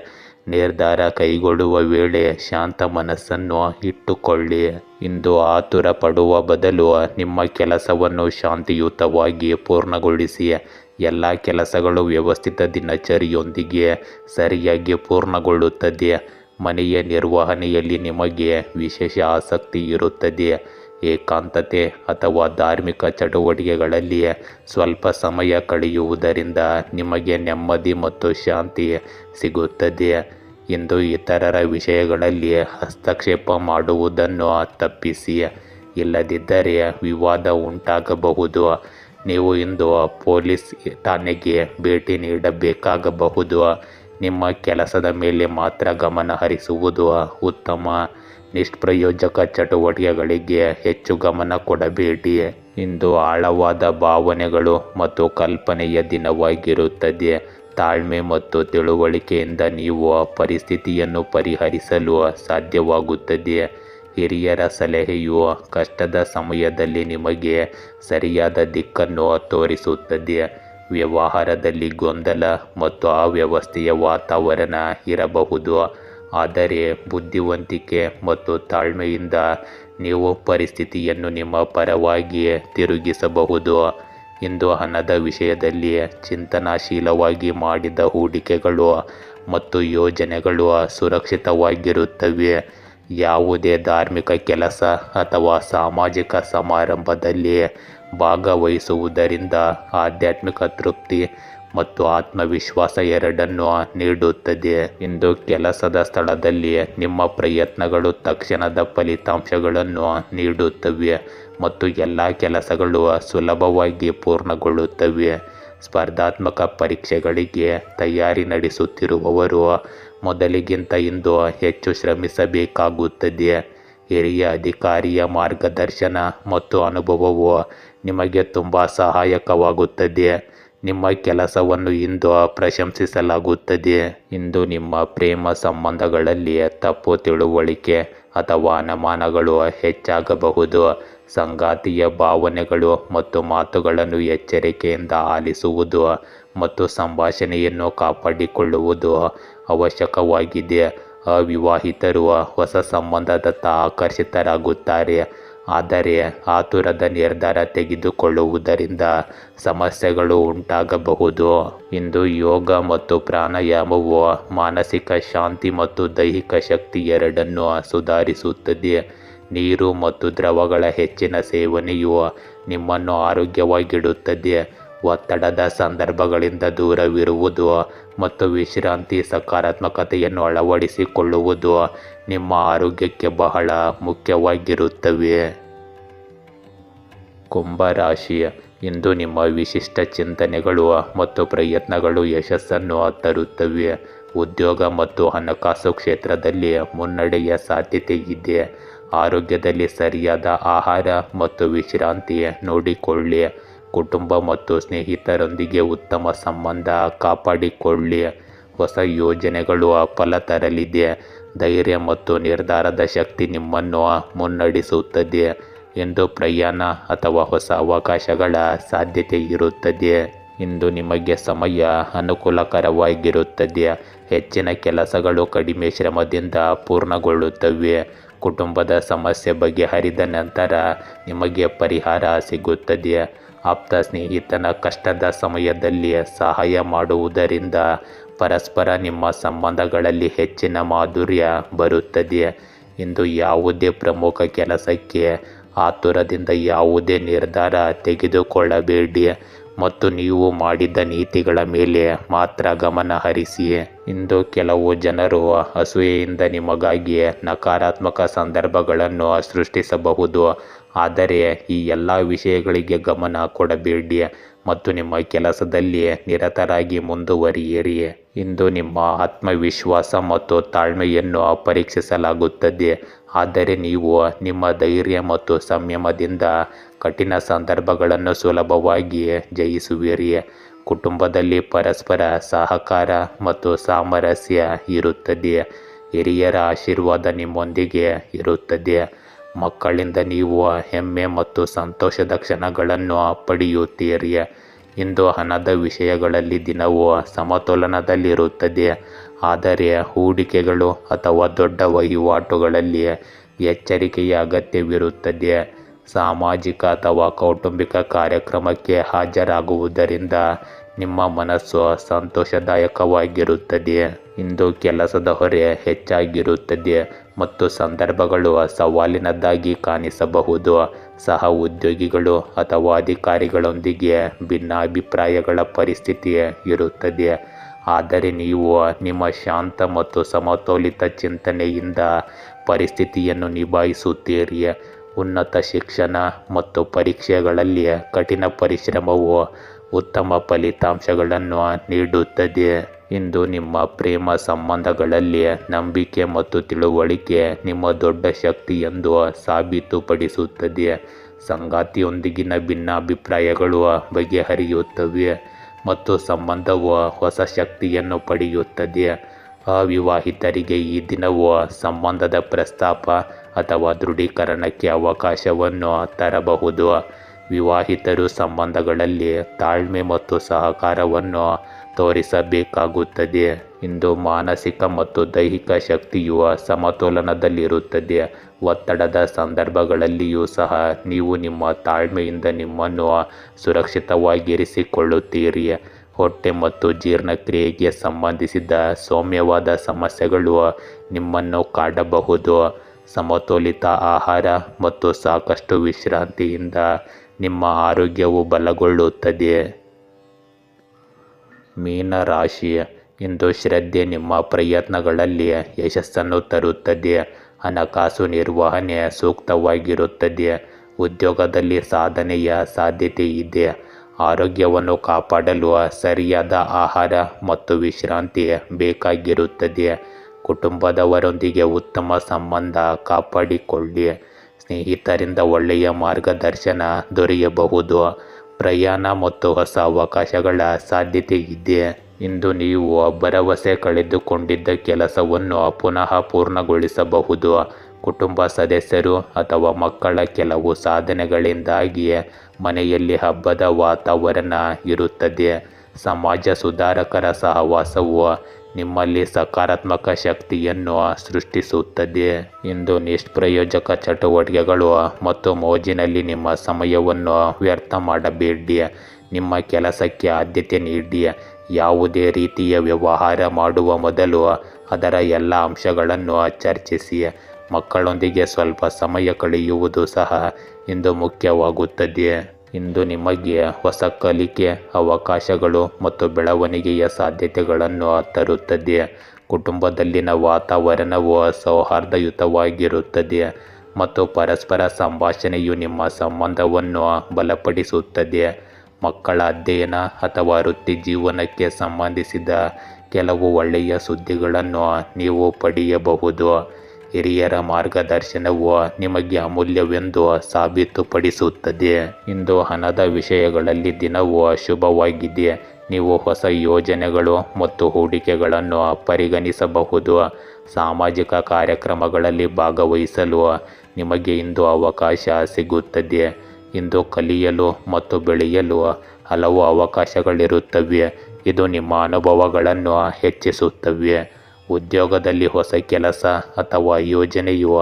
ನಿರ್ಧಾರ ಕೈಗೊಳ್ಳುವ ವೇಳೆ ಶಾಂತ ಮನಸ್ಸನ್ನು ಇಟ್ಟುಕೊಳ್ಳಿ. ಇಂದು ಆತುರ ಪಡುವ ಬದಲು ನಿಮ್ಮ ಕೆಲಸವನ್ನು ಶಾಂತಿಯುತವಾಗಿ ಪೂರ್ಣಗೊಳಿಸಿ. ಎಲ್ಲ ಕೆಲಸಗಳು ವ್ಯವಸ್ಥಿತ ದಿನಚರಿಯೊಂದಿಗೆ ಸರಿಯಾಗಿ ಪೂರ್ಣಗೊಳ್ಳುತ್ತದೆ. ಮನೆಯ ನಿರ್ವಹಣೆಯಲ್ಲಿ ನಿಮಗೆ ವಿಶೇಷ ಆಸಕ್ತಿ ಇರುತ್ತದೆ. ಏಕಾಂತತೆ ಅಥವಾ ಧಾರ್ಮಿಕ ಚಟುವಟಿಕೆಗಳಲ್ಲಿ ಸ್ವಲ್ಪ ಸಮಯ ಕಳೆಯುವುದರಿಂದ ನಿಮಗೆ ನೆಮ್ಮದಿ ಮತ್ತು ಶಾಂತಿ ಸಿಗುತ್ತದೆ. ಇಂದು ಇತರರ ವಿಷಯಗಳಲ್ಲಿ ಹಸ್ತಕ್ಷೇಪ ಮಾಡುವುದನ್ನು ತಪ್ಪಿಸಿ, ಇಲ್ಲದಿದ್ದರೆ ವಿವಾದ ಉಂಟಾಗಬಹುದು. ನೀವು ಇಂದು ಪೊಲೀಸ್ ಠಾಣೆಗೆ ಭೇಟಿ ನೀಡಬೇಕಾಗಬಹುದು. ನಿಮ್ಮ ಕೆಲಸದ ಮೇಲೆ ಮಾತ್ರ ಗಮನ ಹರಿಸುವುದು ಉತ್ತಮ. ನಿಷ್ಪ್ರಯೋಜಕ ಚಟುವಟಿಕೆಗಳಿಗೆ ಹೆಚ್ಚು ಗಮನ ಕೊಡಬೇಡಿ. ಇಂದು ಆಳವಾದ ಭಾವನೆಗಳು ಮತ್ತು ಕಲ್ಪನೆಯ ದಿನವಾಗಿರುತ್ತದೆ. ತಾಳ್ಮೆ ಮತ್ತು ತಿಳುವಳಿಕೆಯಿಂದ ನೀವು ಪರಿಸ್ಥಿತಿಯನ್ನು ಪರಿಹರಿಸಲು ಸಾಧ್ಯವಾಗುತ್ತದೆ. ಹಿರಿಯರ ಸಲಹೆಯು ಕಷ್ಟದ ಸಮಯದಲ್ಲಿ ನಿಮಗೆ ಸರಿಯಾದ ದಿಕ್ಕನ್ನು ತೋರಿಸುತ್ತದೆ. ವ್ಯವಹಾರದಲ್ಲಿ ಗೊಂದಲ ಮತ್ತು ಅವ್ಯವಸ್ಥೆಯ ವಾತಾವರಣ ಇರಬಹುದು, ಆದರೆ ಬುದ್ಧಿವಂತಿಕೆ ಮತ್ತು ತಾಳ್ಮೆಯಿಂದ ನೀವು ಪರಿಸ್ಥಿತಿಯನ್ನು ನಿಮ್ಮ ಪರವಾಗಿ ತಿರುಗಿಸಬಹುದು. ಇಂದು ಹಣದ ವಿಷಯದಲ್ಲಿ ಚಿಂತನಾಶೀಲವಾಗಿ ಮಾಡಿದ ಹೂಡಿಕೆಗಳು ಮತ್ತು ಯೋಜನೆಗಳು ಸುರಕ್ಷಿತವಾಗಿರುತ್ತವೆ. ಯಾವುದೇ ಧಾರ್ಮಿಕ ಕೆಲಸ ಅಥವಾ ಸಾಮಾಜಿಕ ಸಮಾರಂಭದಲ್ಲಿ ಭಾಗವಹಿಸುವುದರಿಂದ ಆಧ್ಯಾತ್ಮಿಕ ತೃಪ್ತಿ ಮತ್ತು ಆತ್ಮವಿಶ್ವಾಸ ಎರಡನ್ನೂ ನೀಡುತ್ತದೆ. ಇಂದು ಕೆಲಸದ ಸ್ಥಳದಲ್ಲಿ ನಿಮ್ಮ ಪ್ರಯತ್ನಗಳು ತಕ್ಷಣದ ಫಲಿತಾಂಶಗಳನ್ನು ನೀಡುತ್ತವೆ ಮತ್ತು ಎಲ್ಲ ಕೆಲಸಗಳು ಸುಲಭವಾಗಿ ಪೂರ್ಣಗೊಳ್ಳುತ್ತವೆ. ಸ್ಪರ್ಧಾತ್ಮಕ ಪರೀಕ್ಷೆಗಳಿಗೆ ತಯಾರಿ ನಡೆಸುತ್ತಿರುವವರು ಮೊದಲಿಗಿಂತ ಇಂದು ಹೆಚ್ಚು ಶ್ರಮಿಸಬೇಕಾಗುತ್ತದೆ. ಹಿರಿಯ ಅಧಿಕಾರಿಯ ಮಾರ್ಗದರ್ಶನ ಮತ್ತು ಅನುಭವವು ನಿಮಗೆ ತುಂಬ ಸಹಾಯಕವಾಗುತ್ತದೆ. ನಿಮ್ಮ ಕೆಲಸವನ್ನು ಇಂದು ಪ್ರಶಂಸಿಸಲಾಗುತ್ತದೆ. ಇಂದು ನಿಮ್ಮ ಪ್ರೇಮ ಸಂಬಂಧಗಳಲ್ಲಿ ತಪ್ಪು ತಿಳುವಳಿಕೆ ಅಥವಾ ಅನುಮಾನಗಳು ಹೆಚ್ಚಾಗಬಹುದು. ಸಂಗಾತಿಯ ಭಾವನೆಗಳು ಮತ್ತು ಮಾತುಗಳನ್ನು ಎಚ್ಚರಿಕೆಯಿಂದ ಆಲಿಸುವುದು ಮತ್ತು ಸಂಭಾಷಣೆಯನ್ನು ಕಾಪಾಡಿಕೊಳ್ಳುವುದು ಅವಶ್ಯಕವಾಗಿದೆ. ಅವಿವಾಹಿತರು ಹೊಸ ಸಂಬಂಧದತ್ತ ಆಕರ್ಷಿತರಾಗುತ್ತಾರೆ, ಆದರೆ ಆತುರದ ನಿರ್ಧಾರ ತೆಗೆದುಕೊಳ್ಳುವುದರಿಂದ ಸಮಸ್ಯೆಗಳು ಉಂಟಾಗಬಹುದು. ಇಂದು ಯೋಗ ಮತ್ತು ಪ್ರಾಣಾಯಾಮವು ಮಾನಸಿಕ ಶಾಂತಿ ಮತ್ತು ದೈಹಿಕ ಶಕ್ತಿ ಎರಡನ್ನೂ ಸುಧಾರಿಸುತ್ತದೆ. ನೀರು ಮತ್ತು ದ್ರವಗಳ ಹೆಚ್ಚಿನ ಸೇವನೆಯು ನಿಮ್ಮನ್ನು ಆರೋಗ್ಯವಾಗಿಡುತ್ತದೆ. ಒತ್ತಡದ ಸಂದರ್ಭಗಳಿಂದ ದೂರವಿರುವುದು ಮತ್ತು ವಿಶ್ರಾಂತಿ ಸಕಾರಾತ್ಮಕತೆಯನ್ನು ಅಳವಡಿಸಿಕೊಳ್ಳುವುದು ನಿಮ್ಮ ಆರೋಗ್ಯಕ್ಕೆ ಬಹಳ ಮುಖ್ಯವಾಗಿರುತ್ತವೆ. ಕುಂಭ ರಾಶಿ, ಇಂದು ನಿಮ್ಮ ವಿಶಿಷ್ಟ ಚಿಂತನೆಗಳು ಮತ್ತು ಪ್ರಯತ್ನಗಳು ಯಶಸ್ಸನ್ನು ತರುತ್ತವೆ. ಉದ್ಯೋಗ ಮತ್ತು ಹಣಕಾಸು ಕ್ಷೇತ್ರದಲ್ಲಿ ಮುನ್ನಡೆಯ ಸಾಧ್ಯತೆ ಇದೆ. ಆರೋಗ್ಯದಲ್ಲಿ ಸರಿಯಾದ ಆಹಾರ ಮತ್ತು ವಿಶ್ರಾಂತಿ ನೋಡಿಕೊಳ್ಳಿ. ಕುಟುಂಬ ಮತ್ತು ಸ್ನೇಹಿತರೊಂದಿಗೆ ಉತ್ತಮ ಸಂಬಂಧ ಕಾಪಾಡಿಕೊಳ್ಳಿ. ಹೊಸ ಯೋಜನೆಗಳು ಫಲ ತರಲಿದೆ. ಧೈರ್ಯ ಮತ್ತು ನಿರ್ಧಾರದ ಶಕ್ತಿ ನಿಮ್ಮನ್ನು ಮುನ್ನಡೆಸುತ್ತದೆ. ಇಂದು ಪ್ರಯಾಣ ಅಥವಾ ಹೊಸ ಅವಕಾಶಗಳ ಸಾಧ್ಯತೆ ಇರುತ್ತದೆ. ಇಂದು ನಿಮಗೆ ಸಮಯ ಅನುಕೂಲಕರವಾಗಿರುತ್ತದೆ. ಹೆಚ್ಚಿನ ಕೆಲಸಗಳು ಕಡಿಮೆ ಶ್ರಮದಿಂದ ಪೂರ್ಣಗೊಳ್ಳುತ್ತವೆ. ಕುಟುಂಬದ ಸಮಸ್ಯೆ ಬಗೆಹರಿದ ನಂತರ ನಿಮಗೆ ಪರಿಹಾರ ಸಿಗುತ್ತದೆ. ಆಪ್ತ ಸ್ನೇಹಿತನ ಕಷ್ಟದ ಸಮಯದಲ್ಲಿ ಸಹಾಯ ಮಾಡುವುದರಿಂದ ಪರಸ್ಪರ ನಿಮ್ಮ ಸಂಬಂಧಗಳಲ್ಲಿ ಹೆಚ್ಚಿನ ಮಾಧುರ್ಯ ಬರುತ್ತದೆ. ಇಂದು ಯಾವುದೇ ಪ್ರಮುಖ ಕೆಲಸಕ್ಕೆ ಆತುರದಿಂದ ಯಾವುದೇ ನಿರ್ಧಾರ ತೆಗೆದುಕೊಳ್ಳಬೇಡಿ ಮತ್ತು ನೀವು ಮಾಡಿದ ನೀತಿಗಳ ಮೇಲೆ ಮಾತ್ರ ಗಮನ ಹರಿಸಿ. ಇಂದು ಕೆಲವು ಜನರು ಅಸೂಯೆಯಿಂದ ನಿಮಗಾಗಿ ನಕಾರಾತ್ಮಕ ಸಂದರ್ಭಗಳನ್ನು ಸೃಷ್ಟಿಸಬಹುದು, ಆದರೆ ಈ ಎಲ್ಲ ವಿಷಯಗಳಿಗೆ ಗಮನ ಕೊಡಬೇಡಿ ಮತ್ತು ನಿಮ್ಮ ಕೆಲಸದಲ್ಲಿ ನಿರತರಾಗಿ ಮುಂದುವರಿಯಿರಿ. ಇಂದು ನಿಮ್ಮ ಆತ್ಮವಿಶ್ವಾಸ ಮತ್ತು ತಾಳ್ಮೆಯನ್ನು ಪರೀಕ್ಷಿಸಲಾಗುತ್ತದೆ, ಆದರೆ ನೀವು ನಿಮ್ಮ ಧೈರ್ಯ ಮತ್ತು ಸಂಯಮದಿಂದ ಕಠಿಣ ಸಂದರ್ಭಗಳನ್ನು ಸುಲಭವಾಗಿ ಜಯಿಸುವಿರಿ. ಕುಟುಂಬದಲ್ಲಿ ಪರಸ್ಪರ ಸಹಕಾರ ಮತ್ತು ಸಾಮರಸ್ಯ ಇರುತ್ತದೆ. ಹಿರಿಯರ ಆಶೀರ್ವಾದ ನಿಮ್ಮೊಂದಿಗೆ ಇರುತ್ತದೆ. ಮಕ್ಕಳಿಂದ ನೀವು ಹೆಮ್ಮೆ ಮತ್ತು ಸಂತೋಷದ ಕ್ಷಣಗಳನ್ನು ಪಡೆಯುತ್ತೀರಿ. ಇಂದು ಹಣದ ವಿಷಯಗಳಲ್ಲಿ ದಿನವು ಸಮತೋಲನದಲ್ಲಿರುತ್ತದೆ, ಆದರೆ ಹೂಡಿಕೆಗಳು ಅಥವಾ ದೊಡ್ಡ ವಹಿವಾಟುಗಳಲ್ಲಿ ಎಚ್ಚರಿಕೆಯ ಅಗತ್ಯವಿರುತ್ತದೆ. ಸಾಮಾಜಿಕ ಅಥವಾ ಕೌಟುಂಬಿಕ ಕಾರ್ಯಕ್ರಮಕ್ಕೆ ಹಾಜರಾಗುವುದರಿಂದ ನಿಮ್ಮ ಮನಸ್ಸು ಸಂತೋಷದಾಯಕವಾಗಿರುತ್ತದೆ. ಇಂದು ಕೆಲಸದ ಹೊರೆ ಹೆಚ್ಚಾಗಿರುತ್ತದೆ ಮತ್ತು ಸಂದರ್ಭಗಳು ಸವಾಲಿನದ್ದಾಗಿ ಕಾಣಿಸಬಹುದು. ಸಹ ಉದ್ಯೋಗಿಗಳು ಅಥವಾ ಅಧಿಕಾರಿಗಳೊಂದಿಗೆ ಭಿನ್ನಾಭಿಪ್ರಾಯಗಳ ಪರಿಸ್ಥಿತಿ ಇರುತ್ತದೆ, ಆದರೆ ನೀವು ನಿಮ್ಮ ಶಾಂತ ಮತ್ತು ಸಮತೋಲಿತ ಚಿಂತನೆಯಿಂದ ಪರಿಸ್ಥಿತಿಯನ್ನು ನಿಭಾಯಿಸುತ್ತೀರಿ. ಉನ್ನತ ಶಿಕ್ಷಣ ಮತ್ತು ಪರೀಕ್ಷೆಗಳಲ್ಲಿ ಕಠಿಣ ಪರಿಶ್ರಮವು ಉತ್ತಮ ಫಲಿತಾಂಶಗಳನ್ನು ನೀಡುತ್ತದೆ. ಇಂದು ನಿಮ್ಮ ಪ್ರೇಮ ಸಂಬಂಧಗಳಲ್ಲಿ ನಂಬಿಕೆ ಮತ್ತು ತಿಳುವಳಿಕೆ ನಿಮ್ಮ ದೊಡ್ಡ ಶಕ್ತಿ ಎಂದು ಸಾಬೀತುಪಡಿಸುತ್ತದೆ. ಸಂಗಾತಿಯೊಂದಿಗಿನ ಭಿನ್ನಾಭಿಪ್ರಾಯಗಳು ಬಗೆಹರಿಯುತ್ತವೆ ಮತ್ತು ಸಂಬಂಧವು ಹೊಸ ಶಕ್ತಿಯನ್ನು ಪಡೆಯುತ್ತದೆ. ಅವಿವಾಹಿತರಿಗೆ ಈ ದಿನವು ಸಂಬಂಧದ ಪ್ರಸ್ತಾಪ ಅಥವಾ ದೃಢೀಕರಣಕ್ಕೆ ಅವಕಾಶವನ್ನು ತರಬಹುದು. ವಿವಾಹಿತರು ಸಂಬಂಧಗಳಲ್ಲಿ ತಾಳ್ಮೆ ಮತ್ತು ಸಹಕಾರವನ್ನು ತೋರಿಸಬೇಕಾಗುತ್ತದೆ. ಇಂದು ಮಾನಸಿಕ ಮತ್ತು ದೈಹಿಕ ಶಕ್ತಿಯು ಸಮತೋಲನದಲ್ಲಿರುತ್ತದೆ. ಒತ್ತಡದ ಸಂದರ್ಭಗಳಲ್ಲಿಯೂ ಸಹ ನೀವು ನಿಮ್ಮ ತಾಳ್ಮೆಯಿಂದ ನಿಮ್ಮನ್ನು ಸುರಕ್ಷಿತವಾಗಿರಿಸಿಕೊಳ್ಳುತ್ತೀರಿ. ಹೊಟ್ಟೆ ಮತ್ತು ಜೀರ್ಣಕ್ರಿಯೆಗೆ ಸಂಬಂಧಿಸಿದ ಸೌಮ್ಯವಾದ ಸಮಸ್ಯೆಗಳು ನಿಮ್ಮನ್ನು ಕಾಡಬಹುದು. ಸಮತೋಲಿತ ಆಹಾರ ಮತ್ತು ಸಾಕಷ್ಟು ವಿಶ್ರಾಂತಿಯಿಂದ ನಿಮ್ಮ ಆರೋಗ್ಯವು ಬಲಗೊಳ್ಳುತ್ತದೆ. ಮೀನ ರಾಶಿ, ಇಂದು ಶ್ರದ್ಧೆ ನಿಮ್ಮ ಪ್ರಯತ್ನಗಳಲ್ಲಿ ಯಶಸ್ಸನ್ನು ತರುತ್ತದೆ. ಹಣಕಾಸು ನಿರ್ವಹಣೆ ಸೂಕ್ತವಾಗಿರುತ್ತದೆ. ಉದ್ಯೋಗದಲ್ಲಿ ಸಾಧನೆಯ ಸಾಧ್ಯತೆ ಇದೆ. ಆರೋಗ್ಯವನ್ನು ಕಾಪಾಡಲು ಸರಿಯಾದ ಆಹಾರ ಮತ್ತು ವಿಶ್ರಾಂತಿ ಬೇಕಾಗಿರುತ್ತದೆ. ಕುಟುಂಬದವರೊಂದಿಗೆ ಉತ್ತಮ ಸಂಬಂಧ ಕಾಪಾಡಿಕೊಳ್ಳಿ. ಸ್ನೇಹಿತರಿಂದ ಒಳ್ಳೆಯ ಮಾರ್ಗದರ್ಶನ ದೊರೆಯಬಹುದು. ಪ್ರಯಾಣ ಮತ್ತು ಹೊಸ ಅವಕಾಶಗಳ ಸಾಧ್ಯತೆ ಇದೆ. ಇಂದು ನೀವು ಭರವಸೆ ಕಳೆದುಕೊಂಡಿದ್ದ ಕೆಲಸವನ್ನು ಪುನಃ ಪೂರ್ಣಗೊಳಿಸಬಹುದು. ಕುಟುಂಬ ಸದಸ್ಯರು ಅಥವಾ ಮಕ್ಕಳ ಕೆಲವು ಸಾಧನೆಗಳಿಂದಾಗಿ ಮನೆಯಲ್ಲಿ ಹಬ್ಬದ ವಾತಾವರಣ ಇರುತ್ತದೆ. ಸಮಾಜ ಸುಧಾರಕರ ಸಹವಾಸವು ನಿಮ್ಮಲ್ಲಿ ಸಕಾರಾತ್ಮಕ ಶಕ್ತಿಯನ್ನು ಸೃಷ್ಟಿಸುತ್ತದೆ. ಇಂದು ನಿಷ್ಪ್ರಯೋಜಕ ಚಟುವಟಿಕೆಗಳು ಮತ್ತು ಮೋಜಿನಲ್ಲಿ ನಿಮ್ಮ ಸಮಯವನ್ನು ವ್ಯರ್ಥ ಮಾಡಬೇಡಿ. ನಿಮ್ಮ ಕೆಲಸಕ್ಕೆ ಆದ್ಯತೆ ನೀಡಿ. ಯಾವುದೇ ರೀತಿಯ ವ್ಯವಹಾರ ಮಾಡುವ ಮೊದಲು ಅದರ ಎಲ್ಲ ಅಂಶಗಳನ್ನು ಚರ್ಚಿಸಿ. ಮಕ್ಕಳೊಂದಿಗೆ ಸ್ವಲ್ಪ ಸಮಯ ಕಳೆಯುವುದು ಸಹ ಇಂದು ಮುಖ್ಯವಾಗುತ್ತದೆ. ಇಂದು ನಿಮಗೆ ಹೊಸ ಕಲಿಕೆ ಅವಕಾಶಗಳು ಮತ್ತು ಬೆಳವಣಿಗೆಯ ಸಾಧ್ಯತೆಗಳನ್ನು ತರುತ್ತದೆ. ಕುಟುಂಬದಲ್ಲಿನ ವಾತಾವರಣವು ಸೌಹಾರ್ದಯುತವಾಗಿರುತ್ತದೆ ಮತ್ತು ಪರಸ್ಪರ ಸಂಭಾಷಣೆಯು ನಿಮ್ಮ ಸಂಬಂಧವನ್ನು ಬಲಪಡಿಸುತ್ತದೆ. ಮಕ್ಕಳ ಅಧ್ಯಯನ ಅಥವಾ ವೃತ್ತಿ ಜೀವನಕ್ಕೆ ಸಂಬಂಧಿಸಿದ ಕೆಲವು ಒಳ್ಳೆಯ ಸುದ್ದಿಗಳನ್ನು ನೀವು ಪಡೆಯಬಹುದು. ಹಿರಿಯರ ಮಾರ್ಗದರ್ಶನವು ನಿಮಗೆ ಅಮೂಲ್ಯವೆಂದು ಸಾಬೀತುಪಡಿಸುತ್ತದೆ. ಇಂದು ಹಣದ ವಿಷಯಗಳಲ್ಲಿ ದಿನವು ಶುಭವಾಗಿದೆ. ನೀವು ಹೊಸ ಯೋಜನೆಗಳು ಮತ್ತು ಹೂಡಿಕೆಗಳನ್ನು ಪರಿಗಣಿಸಬಹುದು. ಸಾಮಾಜಿಕ ಕಾರ್ಯಕ್ರಮಗಳಲ್ಲಿ ಭಾಗವಹಿಸಲು ನಿಮಗೆ ಇಂದು ಅವಕಾಶ ಸಿಗುತ್ತದೆ. ಇಂದು ಕಲಿಯಲು ಮತ್ತು ಬೆಳೆಯಲು ಹಲವು ಅವಕಾಶಗಳಿರುತ್ತವೆ. ಇದು ನಿಮ್ಮ ಅನುಭವಗಳನ್ನು ಹೆಚ್ಚಿಸುತ್ತವೆ. ಉದ್ಯೋಗದಲ್ಲಿ ಹೊಸ ಕೆಲಸ ಅಥವಾ ಯೋಜನೆಯು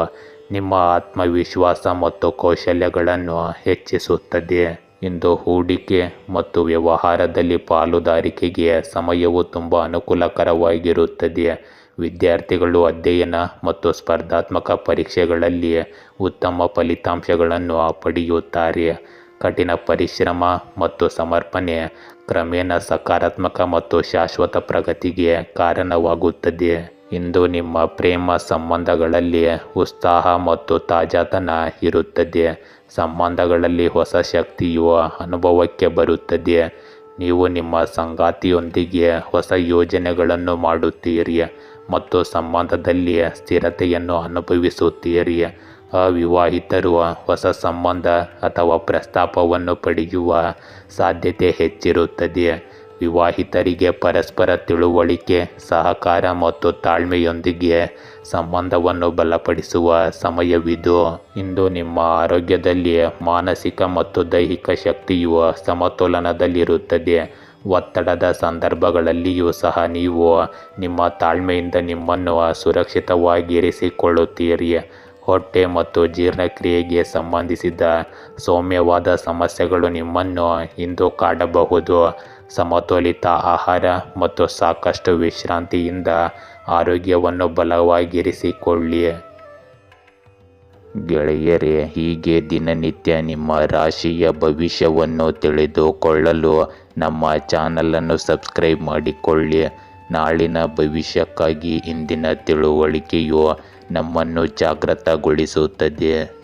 ನಿಮ್ಮ ಆತ್ಮವಿಶ್ವಾಸ ಮತ್ತು ಕೌಶಲ್ಯಗಳನ್ನು ಹೆಚ್ಚಿಸುತ್ತದೆ. ಇಂದು ಹೂಡಿಕೆ ಮತ್ತು ವ್ಯವಹಾರದಲ್ಲಿ ಪಾಲುದಾರಿಕೆಗೆ ಸಮಯವು ತುಂಬ ಅನುಕೂಲಕರವಾಗಿರುತ್ತದೆ. ವಿದ್ಯಾರ್ಥಿಗಳು ಅಧ್ಯಯನ ಮತ್ತು ಸ್ಪರ್ಧಾತ್ಮಕ ಪರೀಕ್ಷೆಗಳಲ್ಲಿ ಉತ್ತಮ ಫಲಿತಾಂಶಗಳನ್ನು ಪಡೆಯುತ್ತಾರೆ. ಕಠಿಣ ಪರಿಶ್ರಮ ಮತ್ತು ಸಮರ್ಪಣೆ ಕ್ರಮೇಣ ಸಕಾರಾತ್ಮಕ ಮತ್ತು ಶಾಶ್ವತ ಪ್ರಗತಿಗೆ ಕಾರಣವಾಗುತ್ತದೆ. ಇಂದು ನಿಮ್ಮ ಪ್ರೇಮ ಸಂಬಂಧಗಳಲ್ಲಿ ಉತ್ಸಾಹ ಮತ್ತು ತಾಜಾತನ ಇರುತ್ತದೆ. ಸಂಬಂಧಗಳಲ್ಲಿ ಹೊಸ ಶಕ್ತಿಯು ಅನುಭವಕ್ಕೆ ಬರುತ್ತದೆ. ನೀವು ನಿಮ್ಮ ಸಂಗಾತಿಯೊಂದಿಗೆ ಹೊಸ ಯೋಜನೆಗಳನ್ನು ಮಾಡುತ್ತೀರಿ ಮತ್ತು ಸಂಬಂಧದಲ್ಲಿ ಸ್ಥಿರತೆಯನ್ನು ಅನುಭವಿಸುತ್ತೀರಿ. ಅವಿವಾಹಿತರು ಹೊಸ ಸಂಬಂಧ ಅಥವಾ ಪ್ರಸ್ತಾಪವನ್ನು ಪಡೆಯುವ ಸಾಧ್ಯತೆ ಹೆಚ್ಚಿರುತ್ತದೆ. ವಿವಾಹಿತರಿಗೆ ಪರಸ್ಪರ ತಿಳುವಳಿಕೆ, ಸಹಕಾರ ಮತ್ತು ತಾಳ್ಮೆಯೊಂದಿಗೆ ಸಂಬಂಧವನ್ನು ಬಲಪಡಿಸುವ ಸಮಯವಿದು. ಇಂದು ನಿಮ್ಮ ಆರೋಗ್ಯದಲ್ಲಿ ಮಾನಸಿಕ ಮತ್ತು ದೈಹಿಕ ಶಕ್ತಿಯು ಸಮತೋಲನದಲ್ಲಿರುತ್ತದೆ. ಒತ್ತಡದ ಸಂದರ್ಭಗಳಲ್ಲಿಯೂ ಸಹ ನೀವು ನಿಮ್ಮ ತಾಳ್ಮೆಯಿಂದ ನಿಮ್ಮನ್ನು ಸುರಕ್ಷಿತವಾಗಿರಿಸಿಕೊಳ್ಳುತ್ತೀರಿ. ಹೊಟ್ಟೆ ಮತ್ತು ಜೀರ್ಣಕ್ರಿಯೆಗೆ ಸಂಬಂಧಿಸಿದ ಸೌಮ್ಯವಾದ ಸಮಸ್ಯೆಗಳು ನಿಮ್ಮನ್ನು ಇಂದು ಕಾಡಬಹುದು. ಸಮತೋಲಿತ ಆಹಾರ ಮತ್ತು ಸಾಕಷ್ಟು ವಿಶ್ರಾಂತಿಯಿಂದ ಆರೋಗ್ಯವನ್ನು ಬಲವಾಗಿರಿಸಿಕೊಳ್ಳಿ. ಗೆಳೆಯರೇ, ಹೀಗೆ ದಿನನಿತ್ಯ ನಿಮ್ಮ ರಾಶಿಯ ಭವಿಷ್ಯವನ್ನು ತಿಳಿದುಕೊಳ್ಳಲು ನಮ್ಮ ಚಾನಲನ್ನು ಸಬ್ಸ್ಕ್ರೈಬ್ ಮಾಡಿಕೊಳ್ಳಿ. ನಾಳಿನ ಭವಿಷ್ಯಕ್ಕಾಗಿ ಇಂದಿನ ತಿಳುವಳಿಕೆಯು ನಮ್ಮನ್ನು ಜಾಗೃತಗೊಳಿಸುತ್ತದೆ.